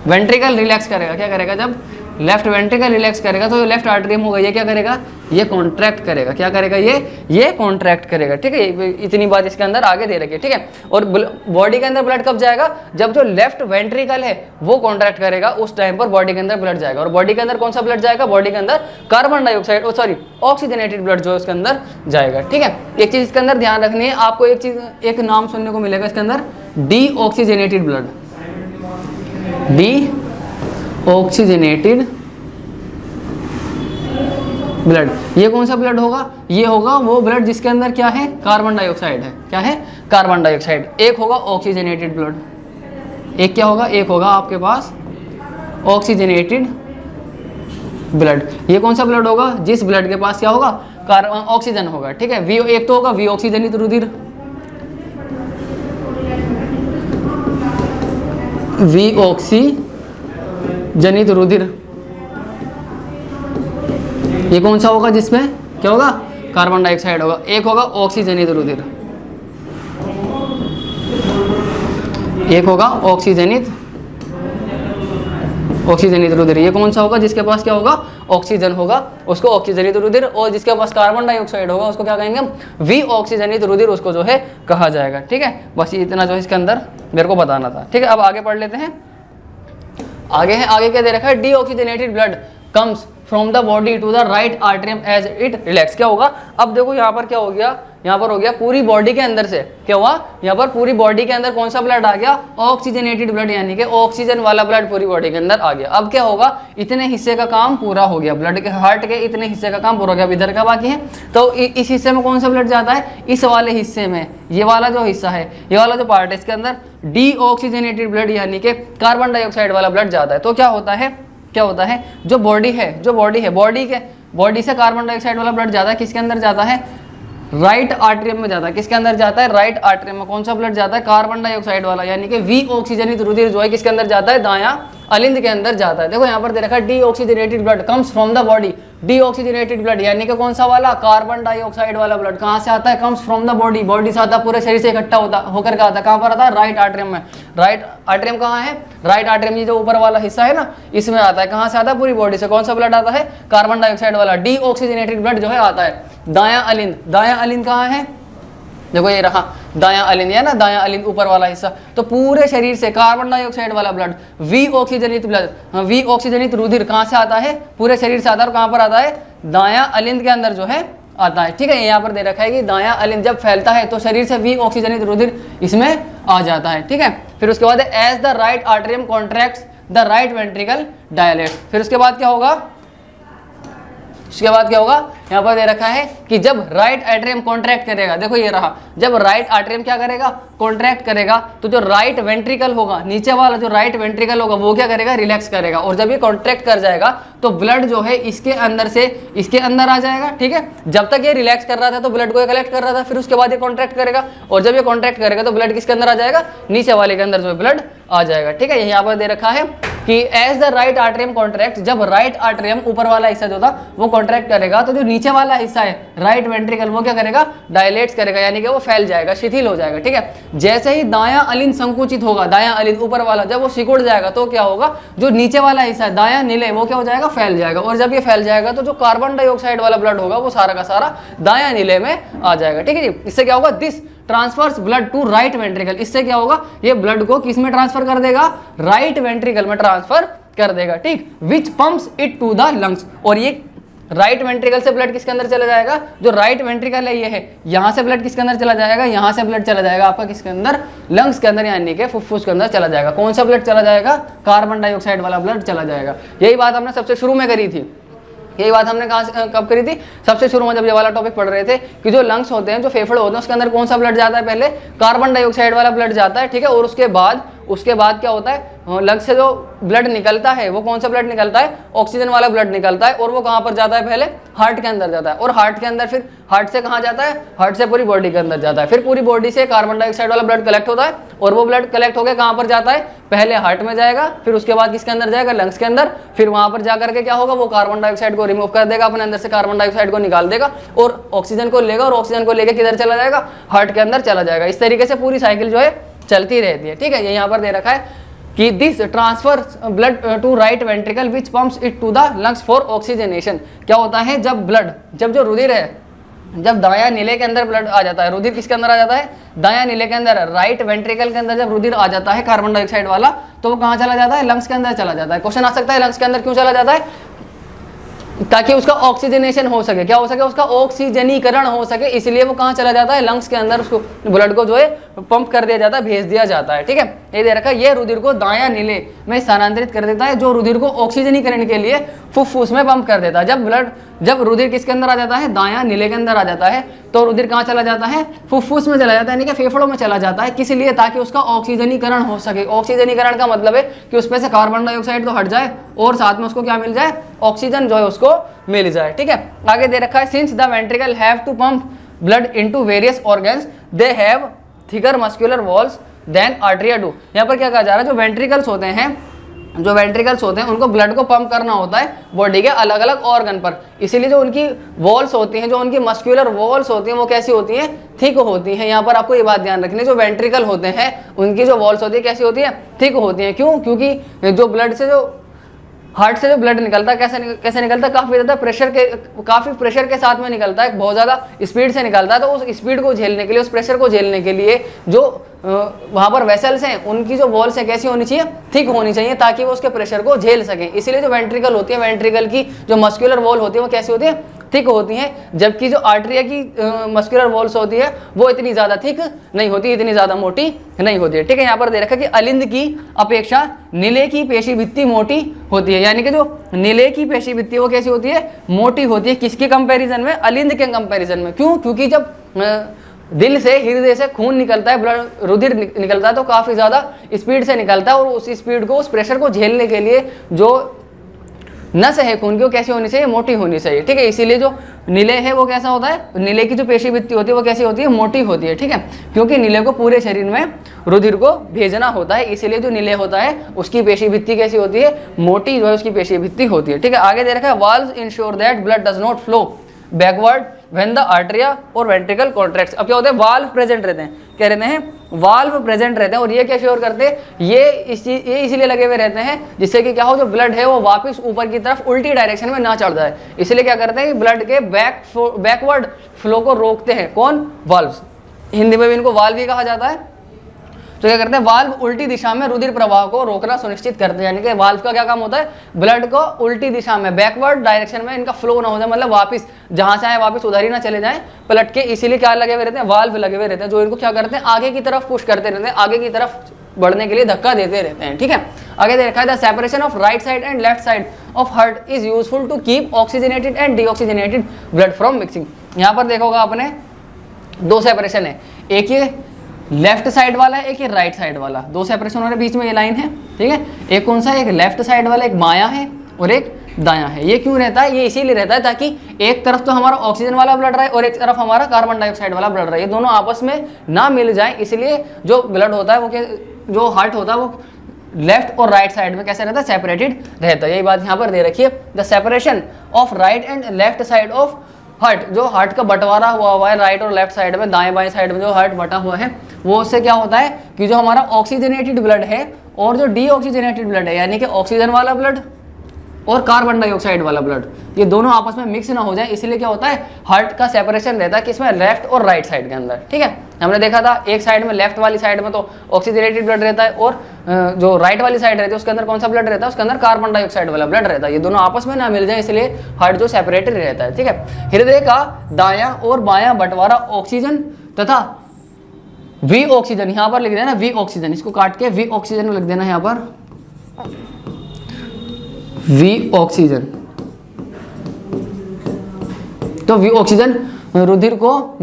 वेंट्रिकल रिलैक्स करेगा। क्या करेगा, जब लेफ्ट वेंट्रिकल रिलैक्स करेगा तो लेफ्ट आर्टरियम होगा, ये क्या करेगा, ये कॉन्ट्रैक्ट करेगा। क्या करेगा, ये कॉन्ट्रैक्ट करेगा, ठीक है। इतनी बात इसके अंदर आगे दे रखी है, ठीक है। और बॉडी के अंदर ब्लड कब जाएगा, जब जो लेफ्ट वेंट्रिकल है वो कॉन्ट्रैक्ट करेगा, उस टाइम पर बॉडी के अंदर ब्लड जाएगा। और बॉडी के अंदर कौन सा ब्लड जाएगा, बॉडी के अंदर कार्बन डाइऑक्साइड, ऑक्सीजनेटेड ब्लड जो इसके अंदर जाएगा, ठीक है। एक चीज इसके अंदर ध्यान रखनी है आपको, एक नाम सुनने को मिलेगा इसके अंदर, D oxygenated blood. D oxygenated blood, ये कौन सा ब्लड होगा, ये होगा वो ब्लड जिसके अंदर क्या है, कार्बन डाइऑक्साइड है। क्या है, कार्बन डाइऑक्साइड। एक होगा ऑक्सीजनेटेड ब्लड, एक क्या होगा, एक होगा आपके पास ऑक्सीजनेटेड ब्लड। ये कौन सा ब्लड होगा, जिस ब्लड के पास क्या होगा, ऑक्सीजन होगा, ठीक है। एक तो होगा वी ऑक्सीजनित रुधिर, वी ऑक्सीजनित रुधिर, ये कौन सा होगा, जिसमें क्या होगा, कार्बन डाइऑक्साइड होगा। एक होगा ऑक्सीजनित रुधिर, एक होगा ऑक्सीजनित रुधिर। ये कौन सा होगा, जिसके पास क्या होगा, ऑक्सीजन होगा, उसको ऑक्सीजनित रुधिर। और जिसके पास कार्बन डाइऑक्साइड होगा उसको क्या कहेंगे हम, वी ऑक्सीजनित रुधिर उसको जो है कहा जाएगा, ठीक है। बस इतना जो इसके अंदर मेरे को बताना था, ठीक है। अब आगे पढ़ लेते हैं। आगे क्या दे रखा है, deoxygenated blood comes from the body to the right atrium as it relax. क्या होगा, अब देखो यहाँ पर क्या हो गया, यहाँ पर हो गया पूरी बॉडी के अंदर से क्या हुआ, यहाँ पर पूरी बॉडी के अंदर कौन सा ब्लड आ गया, ऑक्सीजनेटेड ब्लड, यानी कि ऑक्सीजन वाला ब्लड पूरी बॉडी के अंदर आ गया। अब क्या होगा, इतने हिस्से का काम पूरा हो गया, ब्लड के हार्ट के इतने हिस्से का काम पूरा हो गया। अब इधर का बाकी है, तो इस हिस्से में कौन सा ब्लड जाता है, इस वाले हिस्से में, ये वाला जो हिस्सा है, ये वाला जो पार्ट है, इसके अंदर डी ऑक्सीजनेटेड ब्लड यानी कि कार्बन डाइऑक्साइड वाला ब्लड जाता है। तो क्या होता है, जो बॉडी है बॉडी से कार्बन डाइऑक्साइड वाला ब्लड जाता है, किसके अंदर जाता है, राइट आर्टरियम में जाता है। किसके अंदर जाता है, राइट आर्टरियम में। कौन सा ब्लड जाता है, कार्बन डाइऑक्साइड वाला, यानी कि वी ऑक्सीजनित रुधिर जो है किसके अंदर जाता है, दायां अलिंद के अंदर जाता है। देखो यहाँ पर दे रखा है, deoxygenated blood comes from the body. D oxygenated blood यानी कि कौन सा वाला, कार्बन डाइऑक्साइड वाला ब्लड कहाँ से आता है, कम्स फ्रॉम द बॉडी से आता है, पूरे शरीर से इकट्ठा होकर के आता है। कहाँ पर आता है, राइट आर्टरियम में। राइट आर्टरियम कहाँ है, राइट आर्टरियम ये जो ऊपर वाला हिस्सा है ना, इसमें आता है। कहाँ से आता है, पूरी बॉडी से। कौन सा ब्लड आता है, कार्बन डाइऑक्साइड वाला डी ऑक्सीजनेटेड ब्लड जो है आता है दायां अलिंद कहाँ है, देखो ये रहा दायां अलिंद है ना, दायां अलिंद ऊपर वाला हिस्सा। तो पूरे शरीर से कार्बन डाइऑक्साइड वाला ब्लड, वी ऑक्सीजनित रुधिर कहाँ से आता है, पूरे शरीर से आता है। और कहाँ पर आता है, दायां अलिंद के अंदर जो है आता है, ठीक है। यहाँ पर दे रखा है कि दायां अलिंद जब फैलता है तो शरीर से वी ऑक्सीजनित रुधिर इसमें आ जाता है, ठीक है। फिर उसके बाद as the right atrium contracts the right ventricle dilates. फिर उसके बाद क्या होगा, उसके बाद क्या होगा, यहाँ पर दे रखा है कि जब राइट एट्रियम कॉन्ट्रैक्ट करेगा, देखो ये रहा, जब राइट एट्रियम क्या करेगा, कॉन्ट्रैक्ट करेगा, तो जो राइट वेंट्रिकल होगा, नीचे वाला जो राइट वेंट्रिकल होगा वो क्या करेगा, रिलैक्स करेगा। और जब ये कॉन्ट्रैक्ट कर जाएगा तो ब्लड जो है इसके अंदर से इसके अंदर आ जाएगा, ठीक है। जब तक ये रिलैक्स कर रहा था तो ब्लड को कलेक्ट कर रहा था, फिर उसके बाद ये कॉन्ट्रैक्ट करेगा, और जब ये कॉन्ट्रैक्ट करेगा तो ब्लड किसके अंदर आ जाएगा, नीचे वाले के अंदर जो ब्लड आ जाएगा, ठीक है। यहाँ पर दे रखा है कि as the right atrium contract, जब राइट आर्टरियम ऊपर वाला हिस्सा जो था वो कॉन्ट्रैक्ट करेगा तो जो नीचे वाला हिस्सा है राइट वेंट्रिकल वो क्या करेगा, डायलेट्स करेगा, यानी कि वो फैल जाएगा, शिथिल हो जाएगा, ठीक है। जैसे ही दायां अलिंद संकुचित होगा, दायां अलिंद ऊपर वाला जब वो सिकुड़ जाएगा तो क्या होगा, जो नीचे वाला हिस्सा है दायां नीले वो क्या हो जाएगा, फैल जाएगा। और जब ये फैल जाएगा तो जो कार्बन डाइऑक्साइड वाला ब्लड होगा वो सारा का सारा दायां नीले में आ जाएगा, ठीक है जी। इससे क्या होगा, this transfers blood to right ventricle, इससे क्या होगा, ये ब्लड को किस में ट्रांसफर कर देगा, राइट वेंट्रिकल में ट्रांसफर कर देगा, ठीक। Which pumps it to the lungs, और ये राइट वेंट्रिकल से ब्लड किसके अंदर चला जाएगा, जो राइट वेंट्रिकल है ये है, यहां से ब्लड किसके अंदर चला जाएगा, यहां से ब्लड चला जाएगा आपका किसके अंदर, लंग्स के अंदर, यानी कि फुफ्फुस के अंदर चला जाएगा। कौन सा ब्लड चला जाएगा, कार्बन डाइऑक्साइड वाला ब्लड चला जाएगा। यही बात हमने सबसे शुरू में करी थी, यही बात हमने कब करी थी, सबसे शुरू में जब ये वाला टॉपिक पढ़ रहे थे कि जो लंग्स होते हैं, जो फेफड़े होते हैं, उसके अंदर कौन सा ब्लड जाता है, पहले कार्बन डाइऑक्साइड वाला ब्लड जाता है, ठीक है। और उसके बाद क्या होता है, लंग्स से जो ब्लड निकलता है वो कौन सा ब्लड निकलता है, ऑक्सीजन वाला ब्लड निकलता है, और वो कहाँ पर जाता है, पहले हार्ट के अंदर जाता है, और हार्ट के अंदर फिर हार्ट से कहाँ जाता है, हार्ट से पूरी बॉडी के अंदर जाता है, फिर पूरी बॉडी से कार्बन डाइऑक्साइड वाला ब्लड कलेक्ट होता है, और वो ब्लड कलेक्ट होकर कहाँ पर जाता है, पहले हार्ट में जाएगा, फिर उसके बाद किसके अंदर जाएगा, लंग्स के अंदर, फिर वहां पर जाकर के क्या होगा, वो कार्बन डाइऑक्साइड को रिमूव कर देगा, अपने अंदर से कार्बन डाइऑक्साइड को निकाल देगा, और ऑक्सीजन को लेगा, और ऑक्सीजन को लेकर किधर चला जाएगा, हार्ट के अंदर चला जाएगा। इस तरीके से पूरी साइकिल जो है चलती रहती है, ठीक है। ये यहाँ पर दे रखा है कि this transfer blood to right ventricle which pumps it to the lungs for oxygenation. क्या होता है, जब ब्लड, जब जो रुधिर है, जब दायां नीले के अंदर ब्लड आ जाता है, रुधिर किसके अंदर आ जाता है, दायां नीले के अंदर, राइट वेंट्रिकल के अंदर जब रुधिर आ जाता है कार्बन डाइऑक्साइड वाला, तो वो कहाँ चला जाता है, लंग्स के अंदर चला जाता है। क्वेश्चन आ सकता है लंग्स के अंदर क्यों चला जाता है, ताकि उसका ऑक्सीजनेशन हो सके, क्या हो सके, उसका ऑक्सीजनीकरण हो सके, इसलिए वो कहाँ चला जाता है, लंग्स के अंदर, उसको ब्लड को जो है पंप कर दिया जाता है, भेज दिया जाता है, ठीक है। ये दे रखा है, ये रुधिर को दायां नीले में स्थानांतरित कर देता है, जो रुधिर को ऑक्सीजनीकरण के लिए फुफ्फुस में पंप कर देता है। जब रुधिर किसके अंदर आ जाता है, दायां नीले के अंदर आ जाता है, तो रुधिर कहाँ चला जाता है, फुफ्फुस में चला जाता है, यानी कि फेफड़ों में चला जाता है, किस लिए, ताकि उसका ऑक्सीजनीकरण हो सके। ऑक्सीजनीकरण का मतलब है कि उसमें से कार्बन डाइऑक्साइड तो हट जाए और साथ में उसको क्या मिल जाए, ऑक्सीजन जो है उसको मिल जाए, ठीक है। आगे दे रखा है, since the ventricle have to pump blood into various organs they have thicker muscular walls than atria do. यहाँ पर क्या कहा जा रहा है, जो वेंट्रिकल्स होते हैं उनको ब्लड को पंप करना होता है बॉडी के अलग अलग ऑर्गन पर, इसीलिए जो उनकी वॉल्स होती हैं, जो उनकी मस्कुलर वॉल्स होती हैं, वो कैसी होती हैं, थिक होती हैं। यहाँ पर आपको ये बात ध्यान रखनी है, जो वेंट्रिकल होते हैं उनकी जो वॉल्स होती है कैसी होती है, थिक होती हैं। क्यों, क्योंकि जो ब्लड से, जो हार्ट से जो ब्लड निकलता है कैसे निकलता है, काफी प्रेशर के साथ में निकलता है, बहुत ज़्यादा स्पीड से निकलता है। तो उस स्पीड को झेलने के लिए, उस प्रेशर को झेलने के लिए जो वहाँ पर वेसल्स हैं, उनकी जो वॉल्स है कैसी होनी चाहिए, थिक होनी चाहिए, ताकि वो उसके प्रेशर को झेल सकें। इसीलिए जो वेंट्रिकल होती है, वेंट्रिकल की जो मस्कुलर वॉल होती है वो कैसी होती है, थिक होती हैं, जबकि जो आर्टरिया की मस्कुलर वॉल्स होती है वो इतनी ज़्यादा थिक नहीं होती, इतनी ज़्यादा मोटी नहीं होती है, ठीक है। यहाँ पर दे रखा है कि अलिंद की अपेक्षा नीले की पेशी भित्ति मोटी होती है, यानी कि जो नीले की पेशी भित्ति वो कैसी होती है, मोटी होती है। किसके कंपैरिजन में, अलिंद के कंपैरिजन में। क्यों, क्योंकि जब दिल से, हृदय से खून निकलता है, ब्लड रुधिर निकलता है, तो काफ़ी ज़्यादा स्पीड से निकलता है, और उस स्पीड को, उस प्रेशर को झेलने के लिए जो नस है खून की वो कैसी होनी चाहिए, मोटी होनी चाहिए, ठीक है। इसीलिए जो नीले है वो कैसा होता है, नीले की जो पेशी भित्ति होती है वो कैसी होती है, मोटी होती है, ठीक है। क्योंकि नीले को पूरे शरीर में रुधिर को भेजना होता है, इसीलिए जो नीले होता है उसकी पेशी भित्ति कैसी होती है, मोटी जो है उसकी पेशी भित्ति होती है, ठीक है। आगे दे रखा है, valves ensure that blood does not flow backward when the atria और वेंट्रिकल कॉन्ट्रैक्ट्स। अब क्या होता है, वाल्व प्रेजेंट रहते हैं, क्या रहते हैं, वाल्व प्रेजेंट रहते हैं, और ये क्या श्योर करते हैं, ये इसीलिए लगे हुए रहते हैं जिससे कि क्या हो, जो ब्लड है वो वापस ऊपर की तरफ उल्टी डायरेक्शन में ना चढ़ जाए। इसलिए क्या करते हैं, ब्लड के बैकवर्ड फ्लो को रोकते हैं, कौन, वाल्व्स। हिंदी में भी इनको वाल्व ही कहा जाता है। तो क्या करते हैं, वाल्व उल्टी दिशा में रुधिर प्रवाह को रोकना सुनिश्चित करते हैं, यानी कि वाल्व का क्या काम होता है, ब्लड को उल्टी दिशा में, बैकवर्ड डायरेक्शन में इनका फ्लो ना हो जाए, मतलब वापस जहां से आए वापस उधर ही ना चले जाएं पलट के। इसीलिए क्या लगे हुए रहते हैं, वाल्व लगे हुए रहते हैं, जो इनको क्या करते हैं, आगे की तरफ पुश करते रहते हैं, आगे की तरफ बढ़ने के लिए धक्का देते रहते हैं, ठीक है। आगे दे रखा है the separation of right side and left side of heart is useful to keep oxygenated and deoxygenated blood from mixing. यहाँ पर देखोगा आपने दो सेपरेशन है, एक ये लेफ्ट साइड वाला है, एक ये राइट साइड वाला, दो सेपरेशन वाले बीच में ये लाइन है, ठीक है। एक कौन सा है, एक लेफ्ट साइड वाला, एक बायां है और एक दायां है। ये क्यों रहता है, ये इसीलिए रहता है ताकि एक तरफ तो हमारा ऑक्सीजन वाला ब्लड रहे और एक तरफ हमारा कार्बन डाइऑक्साइड वाला ब्लड रहे, ये दोनों आपस में ना मिल जाए, इसलिए जो ब्लड होता है वो जो हार्ट होता है वो लेफ्ट और राइट साइड में कैसे रहता है, सेपरेटेड रहता है। यही बात यहाँ पर दे रखी है, the separation of right and left side of heart, जो हार्ट का बंटवारा हुआ है राइट और लेफ्ट साइड में, दाएं बाएं साइड में जो हार्ट बटा हुआ है, वो उससे क्या होता है कि जो हमारा ऑक्सीजनेटेड ब्लड है और जो डीऑक्सीजनेटेड ब्लड है, यानी कि ऑक्सीजन वाला ब्लड और कार्बन डाइऑक्साइड वाला ब्लड, ये दोनों आपस में मिक्स ना हो जाए, इसलिए क्या होता है हार्ट का सेपरेशन रहता है किसमें, लेफ्ट और राइट साइड के अंदर, ठीक है। हमने देखा था एक साइड में, लेफ्ट वाली साइड में तो ऑक्सीजनेटेड ब्लड रहता है और जो राइट वाली साइड रहती है उसके अंदर कौन सा ब्लड रहता है, उसके अंदर कार्बन डाइऑक्साइड वाला ब्लड रहता है, ये दोनों आपस में ना मिल जाए, इसलिए हार्ट जो सेपरेटेड रहता है, ठीक है। हृदय का दायां और बायां बंटवारा ऑक्सीजन तथा वी ऑक्सीजन, यहाँ पर लिख देना वी ऑक्सीजन, इसको काट के वी ऑक्सीजन लिख देना यहाँ पर, वी ऑक्सीजन। तो वी ऑक्सीजन रुधिर को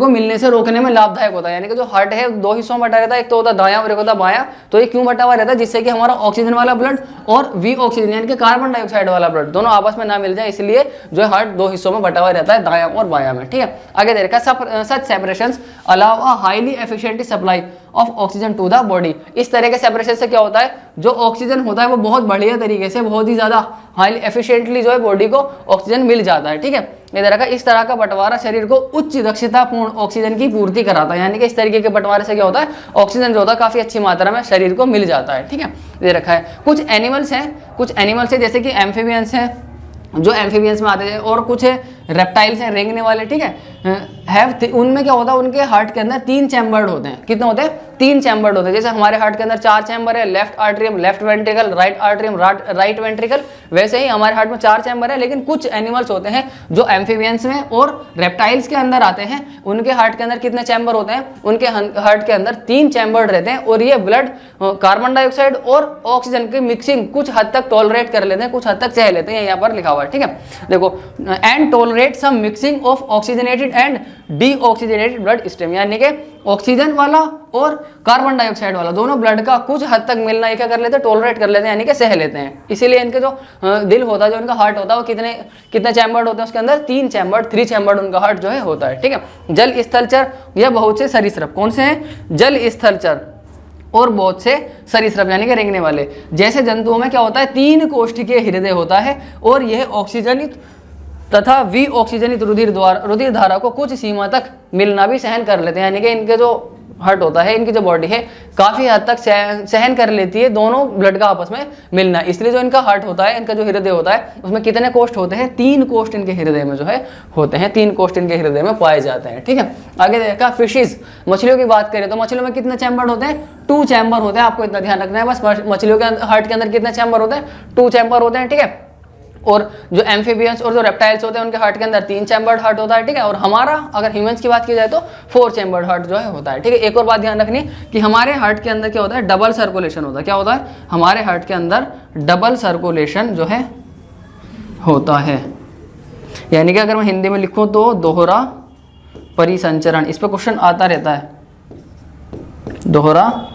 मिलने से रोकने में लाभदायक होता है, यानी कि जो हार्ट है दो हिस्सों में बटा रहता है, एक तो होता है दायां और एक होता है बायां। तो ये क्यों बटा हुआ रहता है, जिससे कि हमारा ऑक्सीजन वाला ब्लड और वी ऑक्सीजन यानी कि कार्बन डाइऑक्साइड वाला ब्लड दोनों आपस में ना मिल जाए, इसलिए जो हार्ट दो हिस्सों में बटा हुआ रहता है, दायां और बायां में, ठीक है। आगे दे रखा है such separations allow a highly efficient supply of oxygen to the body. इस तरह के सेपरेशन से क्या होता है, जो ऑक्सीजन होता है वो बहुत बढ़िया तरीके से, बहुत ही ज्यादा हाईली एफिशिएंटली जो है बॉडी को ऑक्सीजन मिल जाता है, ठीक है। इस तरह का बंटवारा शरीर को उच्च दक्षता पूर्ण ऑक्सीजन की पूर्ति कराता है, यानी कि इस तरीके के बंटवारे से क्या होता है, ऑक्सीजन जो होता है काफी अच्छी मात्रा में शरीर को मिल जाता है, ठीक है। दे रखा है कुछ एनिमल्स हैं जैसे कि एम्फीबियंस हैं, जो एम्फीबियंस में आते हैं, और कुछ रेप्टाइल्स हैं रेंगने वाले, ठीक है। उनमें क्या होता है, उनके हार्ट के अंदर 3 चैम्बर्ड होते हैं। कितने होते हैं, 3 चैम्बर्ड होते हैं। जैसे हमारे हार्ट के अंदर 4 चैम्बर है, left atrium, left ventricle, right atrium, right ventricle, वैसे ही हमारे हार्ट में 4 चैम्बर है। लेकिन कुछ एनिमल्स होते हैं जो एम्फीबियंस में और रेप्टाइल्स के अंदर आते हैं, उनके हार्ट के अंदर कितने चैम्बर होते हैं, उनके हार्ट के अंदर 3 चैम्बर्ड रहते हैं, और ये ब्लड कार्बन डाइऑक्साइड और ऑक्सीजन की मिक्सिंग कुछ हद तक टॉलरेट कर लेते हैं, कुछ हद तक सह लेते हैं, यहाँ पर लिखा हुआ है, ठीक है। देखो, and tolerate some mixing of oxygenated and deoxygenated blood stream, यानी कि ऑक्सीजन वाला और कार्बन डाइऑक्साइड वाला दोनों ब्लड का कुछ हद तक मिलना ये क्या कर लेते हैं, टॉलरेट कर लेते हैं, यानी कि सह लेते हैं। इसीलिए इनके जो दिल होता है, जो इनका हार्ट होता है, वो कितने चैम्बर्ड होते हैं, उसके अंदर 3 चैम्बर्ड, 3 चैम्बर्ड उनका हार्ट जो है होता है, ठीक है। जल स्थलचर या बहुत से सरीसृप, कौन से हैं, जल स्थलचर और बहुत से सरीसृप यानी कि रेंगने वाले जैसे जंतुओं में क्या होता है, 3 कोष्ठकीय हृदय होता है, और यह ऑक्सीजनित तथा वी ऑक्सीजनित रुधिर धारा को कुछ सीमा तक मिलना भी सहन कर लेते हैं, यानी कि इनके जो हार्ट होता है, इनकी जो बॉडी है काफी हद तक सहन कर लेती है दोनों ब्लड का आपस में मिलना। इसलिए जो इनका हार्ट होता है, इनका जो हृदय होता है, उसमें कितने कोष्ठ होते हैं, 3 कोष्ठ इनके हृदय में जो है होते हैं, 3 कोष्ठ इनके हृदय में पाए जाते हैं, ठीक है। आगे देखा फिशेज, मछलियों की बात करें तो मछलियों में कितने चैम्बर होते हैं, 2 चैम्बर होते हैं। आपको इतना ध्यान रखना है बस, मछलियों के हार्ट के अंदर कितने चैम्बर होते हैं, 2 चैम्बर होते हैं, ठीक है। और जो एम्फीबियंस और जो रेप्टाइल्स होते हैं उनके हार्ट के अंदर 3 चैम्बर्ड हार्ट होता है, ठीक है। और हमारा अगर ह्यूमंस की बात की जाए तो 4 चैम्बर्ड हार्ट जो है होता है, ठीक है। एक और बात ध्यान रखनी कि हमारे हार्ट के अंदर क्या होता है, डबल सर्कुलेशन होता है। क्या होता है, हमारे हार्ट के अंदर डबल सर्कुलेशन जो है होता है, यानी कि अगर मैं हिंदी में लिखूं तो दोहरा परिसंचरण। इस पर क्वेश्चन आता रहता है, दोहरा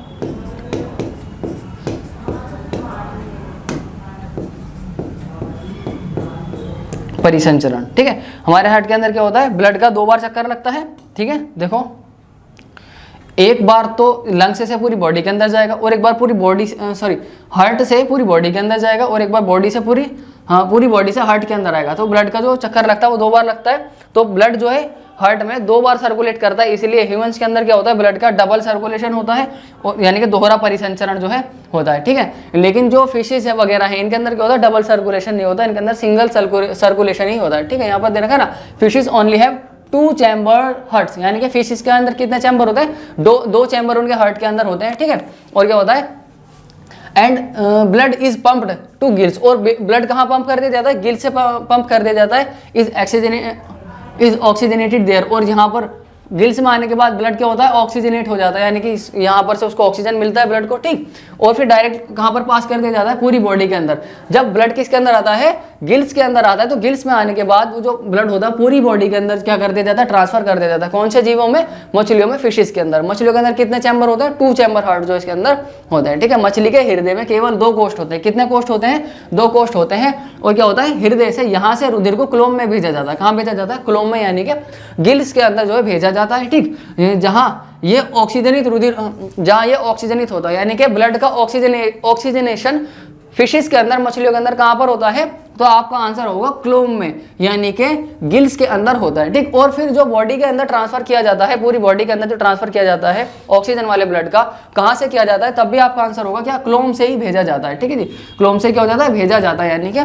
परिसंचरण, ठीक है। हमारे हार्ट के अंदर क्या होता है, ब्लड का 2 बार चक्कर लगता है, ठीक है। देखो, एक बार तो लंग्स से पूरी बॉडी के अंदर जाएगा, और एक बार पूरी बॉडी हार्ट से पूरी बॉडी के अंदर जाएगा, और एक बार बॉडी से पूरी बॉडी से हार्ट के अंदर आएगा। तो ब्लड का जो चक्कर लगता है वो 2 बार लगता है। तो ब्लड जो है हार्ट में 2 बार सर्कुलेट करता है, इसीलिए ह्यूमंस के अंदर क्या होता है, ब्लड का डबल सर्कुलेशन होता है, यानी कि दोहरा परिसंचरण जो है होता है, ठीक है। लेकिन जो फिशेज है वगैरह है, इनके अंदर क्या होता है, डबल सर्कुलेशन नहीं होता, इनके अंदर सिंगल सर्कुलेशन ही होता है, ठीक है। यहाँ पर देखा ना, fishes only have 2 chamber hearts, यानी कि फिशेज के अंदर कितने चैम्बर होते हैं, 2 चैम्बर उनके हार्ट के अंदर होते हैं, ठीक है। और क्या होता है, and blood is pumped to gills, और ब्लड कहाँ पंप कर दिया जाता है, गिल्स से पंप कर दिया जाता है, इज ऑक्सीजनेटेड देयर, और यहाँ पर गिल्स में आने के बाद ब्लड क्या होता है, ऑक्सीजनेट हो जाता है, यानी कि यहाँ पर से उसको ऑक्सीजन मिलता है ब्लड को, ठीक। और फिर डायरेक्ट कहाँ पर पास कर दिया जाता है, पूरी बॉडी के अंदर। जब ब्लड किसके अंदर आता है, गिल्स के अंदर आता है, तो गिल्स में आने के बाद वो जो ब्लड होता है पूरी बॉडी के अंदर क्या कर दिया जाता है, ट्रांसफर कर दिया जाता है। कौन से जीवों में, मछलियों में, फिशेस के अंदर। मछलियों के अंदर कितने चैम्बर होते हैं, 2 चैम्बर हार्ट जो इसके अंदर होते हैं, ठीक है। मछली के हृदय में केवल 2 कोष्ठ होते हैं। कितने कोष्ठ होते हैं, 2 कोष्ठ होते हैं। और क्या होता है, हृदय से यहाँ से रुधिर को क्लोम में भेजा जाता है। कहाँ भेजा जाता है, क्लोम में, यानी कि गिल्स के अंदर जो है भेजा जाता है, ठीक। जहाँ ये ऑक्सीजनित रुधिर, जहाँ ये ऑक्सीजनित होता है, यानी कि ब्लड का ऑक्सीजनेशन फिशेस के अंदर, मछलियों के अंदर कहाँ पर होता है, तो आपका आंसर होगा क्लोम में, यानी कि गिल्स के अंदर होता है, ठीक। और फिर जो बॉडी के अंदर ट्रांसफर किया जाता है, पूरी बॉडी के अंदर जो ट्रांसफर किया जाता है ऑक्सीजन वाले ब्लड का, कहाँ से किया जाता है, तब भी आपका आंसर होगा क्या, क्लोम से ही भेजा जाता है, ठीक है जी। क्लोम से क्या हो जाता है, भेजा जाता है, यानी कि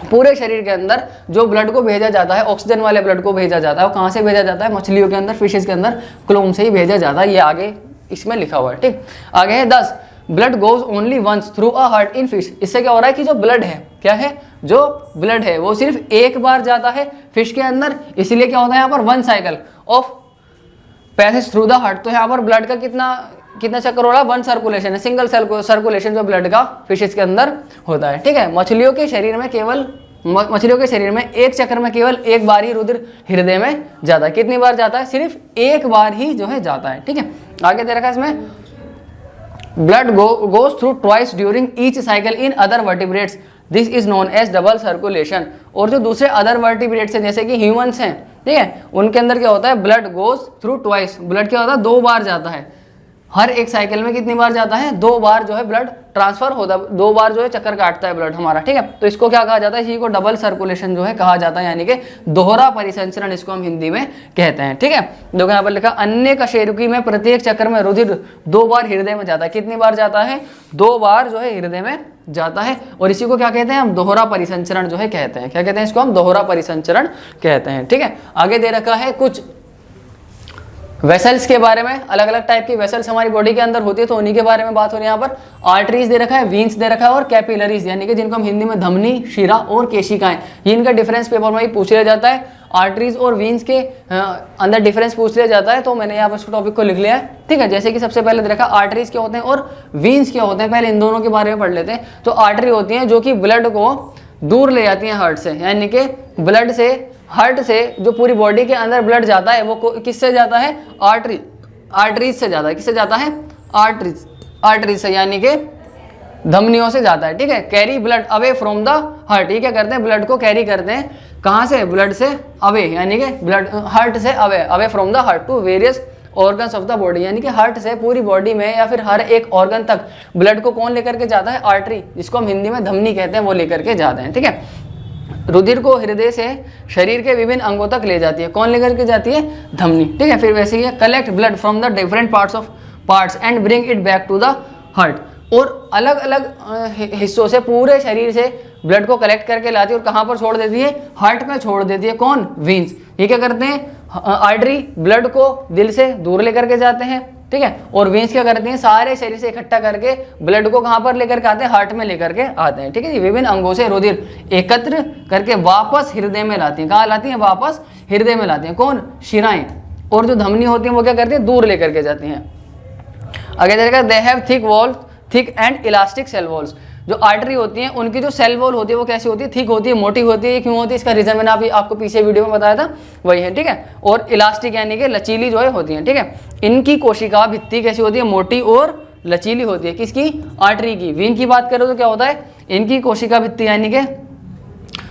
पूरे शरीर के अंदर जो ब्लड को भेजा जाता है, ऑक्सीजन वाले ब्लड को भेजा जाता है, वो कहाँ से भेजा जाता है, मछलियों के अंदर, फिशेस के अंदर, क्लोम से ही भेजा जाता है। ये आगे इसमें लिखा हुआ है, ठीक। आगे है 10, blood goes only once through a heart in fish. इससे क्या हो रहा है कि जो ब्लड है, क्या है, जो ब्लड है वो सिर्फ एक बार जाता है फिश के अंदर, इसलिए क्या होता है यहाँ पर 1 cycle of passage through the heart. तो यहाँ पर ब्लड का कितना चक्कर हो रहा है, 1 सर्कुलेशन है, सिंगल सर्कुलेशन जो ब्लड का फिशेस के अंदर होता है, ठीक है। मछलियों के शरीर में एक चक्कर में केवल एक बार ही रुधिर हृदय में जाता है। कितनी बार जाता है, सिर्फ एक बार ही जो है जाता है, ठीक है। आगे दे रखा है इसमें, blood goes through twice during each cycle in other vertebrates, this is known as double circulation. और जो दूसरे अदर वर्टिब्रेट्स हैं, जैसे कि ह्यूमंस हैं, ठीक है, उनके अंदर क्या होता है, blood goes through twice, blood क्या होता है, 2 बार जाता है। हर एक साइकिल में कितनी बार जाता है, 2 बार जो है ब्लड ट्रांसफर होता है, 2 बार जो है चक्कर काटता है ब्लड हमारा, ठीक है। तो इसको क्या कहा जाता है, इसी को डबल सर्कुलेशन जो है कहा जाता है, यानी कि दोहरा परिसंचरण इसको हम हिंदी में कहते हैं, ठीक है। देखो यहाँ पर लिखा, अन्य कशेरुकी में प्रत्येक चक्कर में रुधिर 2 बार हृदय में जाता है। कितनी बार जाता है, 2 बार जो है हृदय में जाता है। और इसी को क्या कहते हैं, हम दोहरा परिसंचरण जो है कहते हैं। क्या कहते हैं इसको, हम दोहरा परिसंचरण कहते हैं, ठीक है। आगे दे रखा है कुछ वेसल्स के बारे में, अलग अलग टाइप की वेसल्स हमारी बॉडी के अंदर होती है, तो उन्हीं के बारे में बात हो रही है यहाँ पर। आर्टरीज दे रखा है, वीन्स दे रखा है, और कैपिलरीज, यानी कि जिनको हम हिंदी में धमनी, शिरा और केशिकाएं, ये इनका डिफरेंस पेपर में ही पूछ लिया जाता है। आर्टरीज और वीन्स के अंदर डिफरेंस पूछ लिया जाता है, तो मैंने यहाँ पर इस टॉपिक को लिख लिया है, ठीक है। जैसे कि सबसे पहले दे रखा आर्टरीज क्या होते हैं और वीन्स क्या होते हैं, पहले इन दोनों के बारे में पढ़ लेते हैं। तो आर्टरी होती है जो कि ब्लड को दूर ले जाती है हार्ट से, यानी कि ब्लड से, हार्ट से जो पूरी बॉडी के अंदर ब्लड जाता है वो किससे जाता है, आर्टरीज से जाता है। किससे जाता है, आर्टरीज से, यानी कि धमनियों से जाता है, ठीक है। Carry blood away from the heart, ये क्या करते हैं, ब्लड को कैरी करते हैं, कहाँ से, ब्लड से अवे, यानी कि ब्लड हार्ट से away from the heart to various organs of the body, यानी कि हार्ट से पूरी बॉडी में या फिर हर एक ऑर्गन तक ब्लड को कौन लेकर के जाता है, आर्टरी, जिसको हम हिंदी में धमनी कहते हैं, वो लेकर के जाते हैं, ठीक है। रुधिर को हृदय से शरीर के विभिन्न अंगों तक ले जाती है, कौन लेकर के जाती है, धमनी, ठीक है। फिर वैसे ही collect blood from the different parts and bring it back to the heart, और अलग अलग हिस्सों से, पूरे शरीर से ब्लड को कलेक्ट करके लाती है और कहाँ पर छोड़ देती है, हार्ट में छोड़ देती है। कौन, वीन्स। ये क्या करते हैं, आर्टरी ब्लड को दिल से दूर लेकर के जाते हैं, ठीक है। और वेन्स क्या करते हैं, सारे शरीर से इकट्ठा करके ब्लड को कहाँ पर लेकर के आते हैं, हार्ट में लेकर के आते हैं, ठीक है। विभिन्न अंगों से रुधिर एकत्र करके वापस हृदय में लाती हैं। कहाँ लाती हैं, वापस हृदय में लाती हैं। कौन, शिराएं। और जो धमनी होती है वो क्या करती है, दूर लेकर के जाती हैं। आगे देखा, they have thick wall, thick and elastic cell walls. जो आर्टरी होती हैं उनकी जो सेल वॉल होती है वो कैसी होती है, थिक होती है, मोटी होती है। क्यों होती है, इसका रीजन मैंने अभी आपको पीछे वीडियो में बताया था, वही है, ठीक है। और इलास्टिक यानी कि लचीली जो है होती है, ठीक है। इनकी कोशिका भित्ति कैसी होती है, मोटी और लचीली होती है। किसकी, आर्टरी की। वीन की बात करें तो क्या होता है, इनकी कोशिका भित्ति यानी कि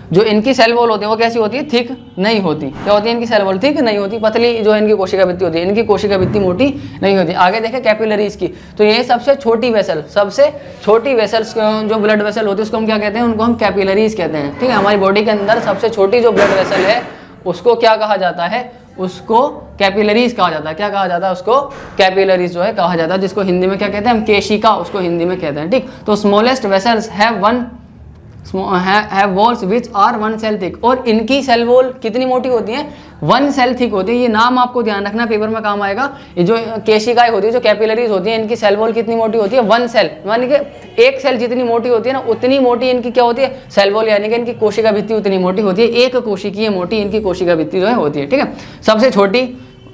जो इनकी सेल वॉल होती है वो कैसी होती है, थिक नहीं होती। क्या होती है, इनकी सेल वॉल थिक नहीं होती, पतली जो है इनकी कोशिका भित्ति होती है, इनकी कोशिका भित्ति मोटी नहीं होती। आगे देखें कैपिलरीज की, तो ये सबसे छोटी वेसल, सबसे छोटी वेसल्स जो ब्लड वेसल होती है उसको हम क्या कहते हैं, उनको हम कैपिलरीज कहते हैं, ठीक है। हमारी बॉडी के अंदर सबसे छोटी जो ब्लड वेसल है उसको क्या कहा जाता है, उसको कैपिलरीज कहा जाता है। क्या कहा जाता है, उसको कैपिलरीज जो है कहा जाता है, जिसको हिंदी में क्या कहते हैं, हम केशिका उसको हिंदी में कहते हैं, ठीक। तो smallest vessels have walls which are 1 cell thick, और इनकी सेल वॉल कितनी मोटी होती है, 1 सेल थिक होती है। ये नाम आपको ध्यान रखना, पेपर में काम आएगा। ये जो केशिकाएं होती है, जो कैपिलरीज होती है, इनकी सेल वॉल कितनी मोटी होती है, 1 सेल, यानी कि एक सेल जितनी मोटी होती है ना उतनी मोटी इनकी क्या होती है, सेल वॉल, यानी कि इनकी कोशिका भित्ति उतनी मोटी होती है। एक कोशिकीय मोटी इनकी कोशिका भित्ति जो है होती है, ठीक है। सबसे छोटी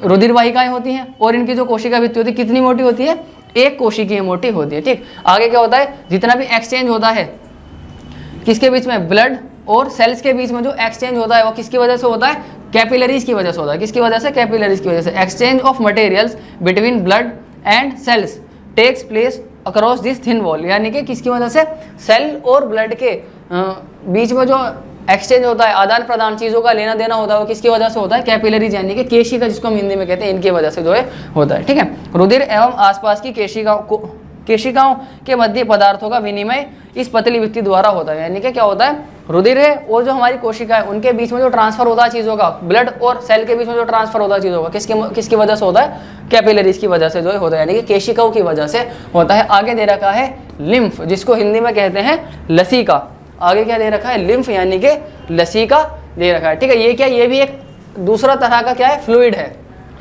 रुधिर वाहिकाएं होती हैं और इनकी जो कोशिका भित्ति होती है कितनी मोटी होती है, एक कोशिकीय मोटी होती है। ठीक, आगे क्या होता है, जितना भी एक्सचेंज होता है किसके बीच में, ब्लड और सेल्स के बीच में जो एक्सचेंज होता है वो किसकी वजह से होता है, कैपिलरीज की वजह से होता है। किसकी वजह से, कैपिलरीज की वजह से। Exchange of materials between blood and cells takes place across this thin wall, यानी कि किसकी वजह से, सेल और ब्लड के बीच में जो एक्सचेंज होता है, आदान प्रदान, चीज़ों का लेना देना होता है, वो किसकी वजह से होता है, कैपिलरीज यानी कि केशिका जिसको हम हिंदी में कहते हैं, इनकी वजह से जो है होता है। ठीक है, रुधिर एवं आसपास की केशिकाओं के मध्य पदार्थों का विनिमय इस पतली भित्ति द्वारा होता है। यानी कि क्या होता है, रुधिर है और जो हमारी कोशिका है उनके बीच में जो ट्रांसफर होता है चीज़ों का, ब्लड और सेल के बीच में जो ट्रांसफर होता है चीज़ों का, किसकी वजह से होता है, कैपिलरीज की वजह से जो है होता है, यानी कि केशिकाओं की वजह से होता है। आगे दे रखा है लिम्फ, जिसको हिंदी में कहते हैं लसीका। आगे क्या दे रखा है, लिम्फ यानी कि लसीका दे रखा है। ठीक है, ये क्या, ये भी एक दूसरा तरह का क्या है, फ्लूइड है,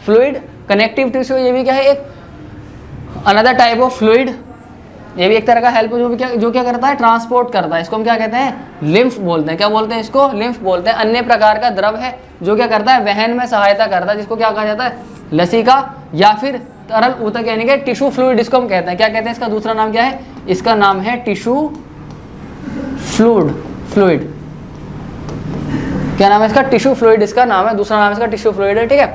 फ्लूइड कनेक्टिव टिश्यू। ये भी क्या है, एक अनदर टाइप ऑफ फ्लूइड, ये भी एक तरह का हेल्प जो क्या करता है, ट्रांसपोर्ट करता है। इसको हम क्या कहते हैं, लिम्फ बोलते हैं। क्या बोलते हैं इसको, लिम्फ बोलते हैं। अन्य प्रकार का द्रव है जो क्या करता है, वहन में सहायता करता है, जिसको क्या कहा जाता है, लसीका या फिर तरल ऊतक यानी कि टिश्यू फ्लूइड इसको हम कहते हैं। क्या कहते हैं, इसका दूसरा नाम क्या है, इसका नाम है टिश्यू फ्लूइड। क्या नाम है इसका, टिश्यू फ्लूइड इसका नाम है, दूसरा नाम इसका टिश्यू फ्लूइड है। ठीक है,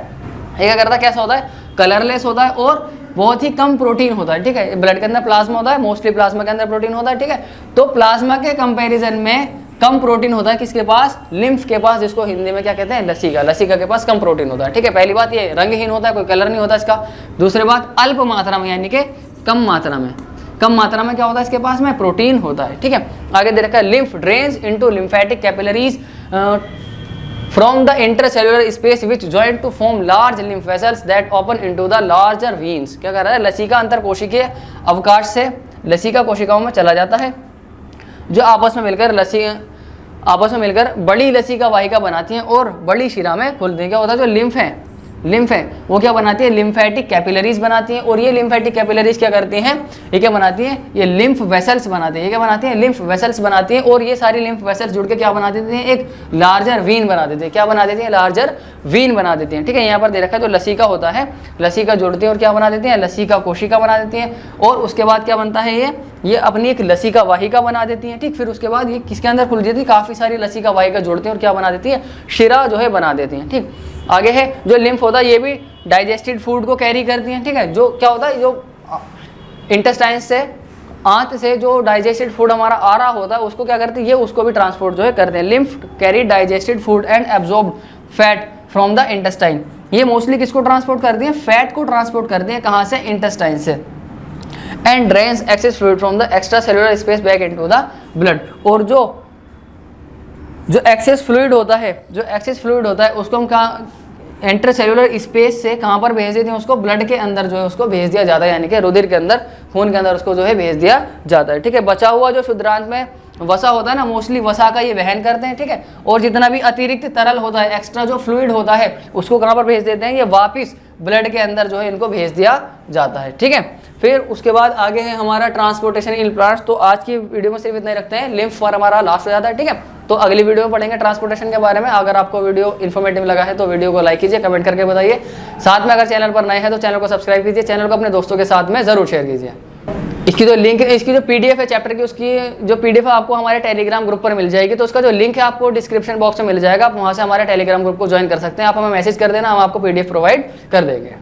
ये क्या करता है, कैसा होता है, कलरलेस होता है और बहुत ही कम प्रोटीन होता है। ठीक है, ब्लड के अंदर प्लाज्मा होता है, मोस्टली प्लाज्मा के अंदर प्रोटीन होता है। ठीक है, तो प्लाज्मा के कंपैरिजन में कम प्रोटीन होता है किसके पास, लिम्फ के पास, जिसको हिंदी में क्या कहते हैं, लसीका। लसीका के पास कम प्रोटीन होता है। ठीक है, पहली बात ये रंगहीन होता है, कोई कलर नहीं होता इसका। दूसरी बात अल्प मात्रा में यानी कि कम मात्रा में, कम मात्रा में क्या होता है इसके पास में, प्रोटीन होता है। ठीक है, आगे दे रखा है lymph drains into lymphatic capillaries from the intercellular space which join to form large lymph vessels that open into the larger veins। क्या कर रहा है, लसीका अंतर कोशिकीय अवकाश से लसीका कोशिकाओं में चला जाता है, जो आपस में मिलकर बड़ी लसीका वाहिका बनाती हैं और बड़ी शिरा में खुलती हैं। क्या होता है, जो लिम्फ है वो क्या बनाती है, लिम्फेटिक कैपिलरीज बनाती हैं। और ये लिम्फेटिक कैपिलरीज क्या करती हैं, ये क्या बनाती हैं, ये लिम्फ वेसल्स बनाती हैं। ये क्या बनाती हैं, लिम्फ वेसल्स बनाती हैं। और ये सारी लिम्फ वेसल्स जुड़ के क्या बना देती हैं, एक लार्जर वीन बना देती है। क्या बना देती हैं, लार्जर वीन बना देती हैं। ठीक है, यहाँ पर दे रखा है जो लसीका होता है, लसीका जुड़ती है और क्या बना देती हैं, लसीका कोशिका बना देती हैं। और उसके बाद क्या बनता है, ये अपनी एक लसीका वाहिका बना देती हैं। ठीक, फिर उसके बाद ये किसके अंदर खुल जाती है, काफ़ी सारी लसीका वाहिका जुड़ती हैं और क्या बना देती है, शिरा जो है बना देती हैं। ठीक, आगे है जो लिम्फ होता है, ये भी डाइजेस्टेड फूड को कैरी करती हैं। ठीक है, जो क्या होता है, जो इंटेस्टाइन से, आंत से जो डाइजेस्टेड फूड हमारा आ रहा होता है उसको क्या करते हैं, ये उसको भी ट्रांसपोर्ट जो है करते हैं। Lymph carry digested food and absorbed fat from the intestine. ये मोस्टली किसको ट्रांसपोर्ट करती हैं, फैट को ट्रांसपोर्ट करती हैं। कहाँ से, इंटेस्टाइन से। And drains access fluid from the extra cellular space back into the blood. और जो एक्सेस फ्लूइड होता है उसको हम कहाँ, इंटरसेलुलर स्पेस से कहाँ पर भेज देते हैं, उसको ब्लड के अंदर जो है उसको भेज दिया जाता है, यानी कि रुधिर के अंदर, खून के अंदर उसको जो है भेज दिया जाता है। ठीक है, बचा हुआ जो शुद्रांत में वसा होता है ना, मोस्टली वसा का ये वहन करते हैं। ठीक है, और जितना भी अतिरिक्त तरल होता है, एक्स्ट्रा जो फ्लूइड होता है, उसको कहाँ पर भेज देते हैं, ये वापिस ब्लड के अंदर जो है इनको भेज दिया जाता है। ठीक है, फिर उसके बाद आगे है हमारा ट्रांसपोर्टेशन इन प्लांट्स। तो आज की वीडियो में सिर्फ इतना ही रखते हैं, लिम्फ पर हमारा लास्ट हो जाता है। ठीक है, तो अगली वीडियो में पढ़ेंगे ट्रांसपोर्टेशन के बारे में। अगर आपको वीडियो इन्फॉर्मेटिव लगा है तो वीडियो को लाइक कीजिए, कमेंट करके बताइए। साथ में अगर चैनल पर नए हैं तो चैनल को सब्सक्राइब कीजिए, चैनल को अपने दोस्तों के साथ में जरूर शेयर कीजिए। इसकी जो लिंक है, इसकी जो पीडीएफ है चैप्टर की, उसकी जो पीडीएफ है आपको हमारे टेलीग्राम ग्रुप पर मिल जाएगी। तो उसका जो लिंक है आपको डिस्क्रिप्शन बॉक्स में मिल जाएगा, आप वहाँ से हमारे टेलीग्राम ग्रुप को ज्वाइन कर सकते हैं। आप हमें मैसेज कर देना, हम आपको पीडीएफ प्रोवाइड कर देंगे।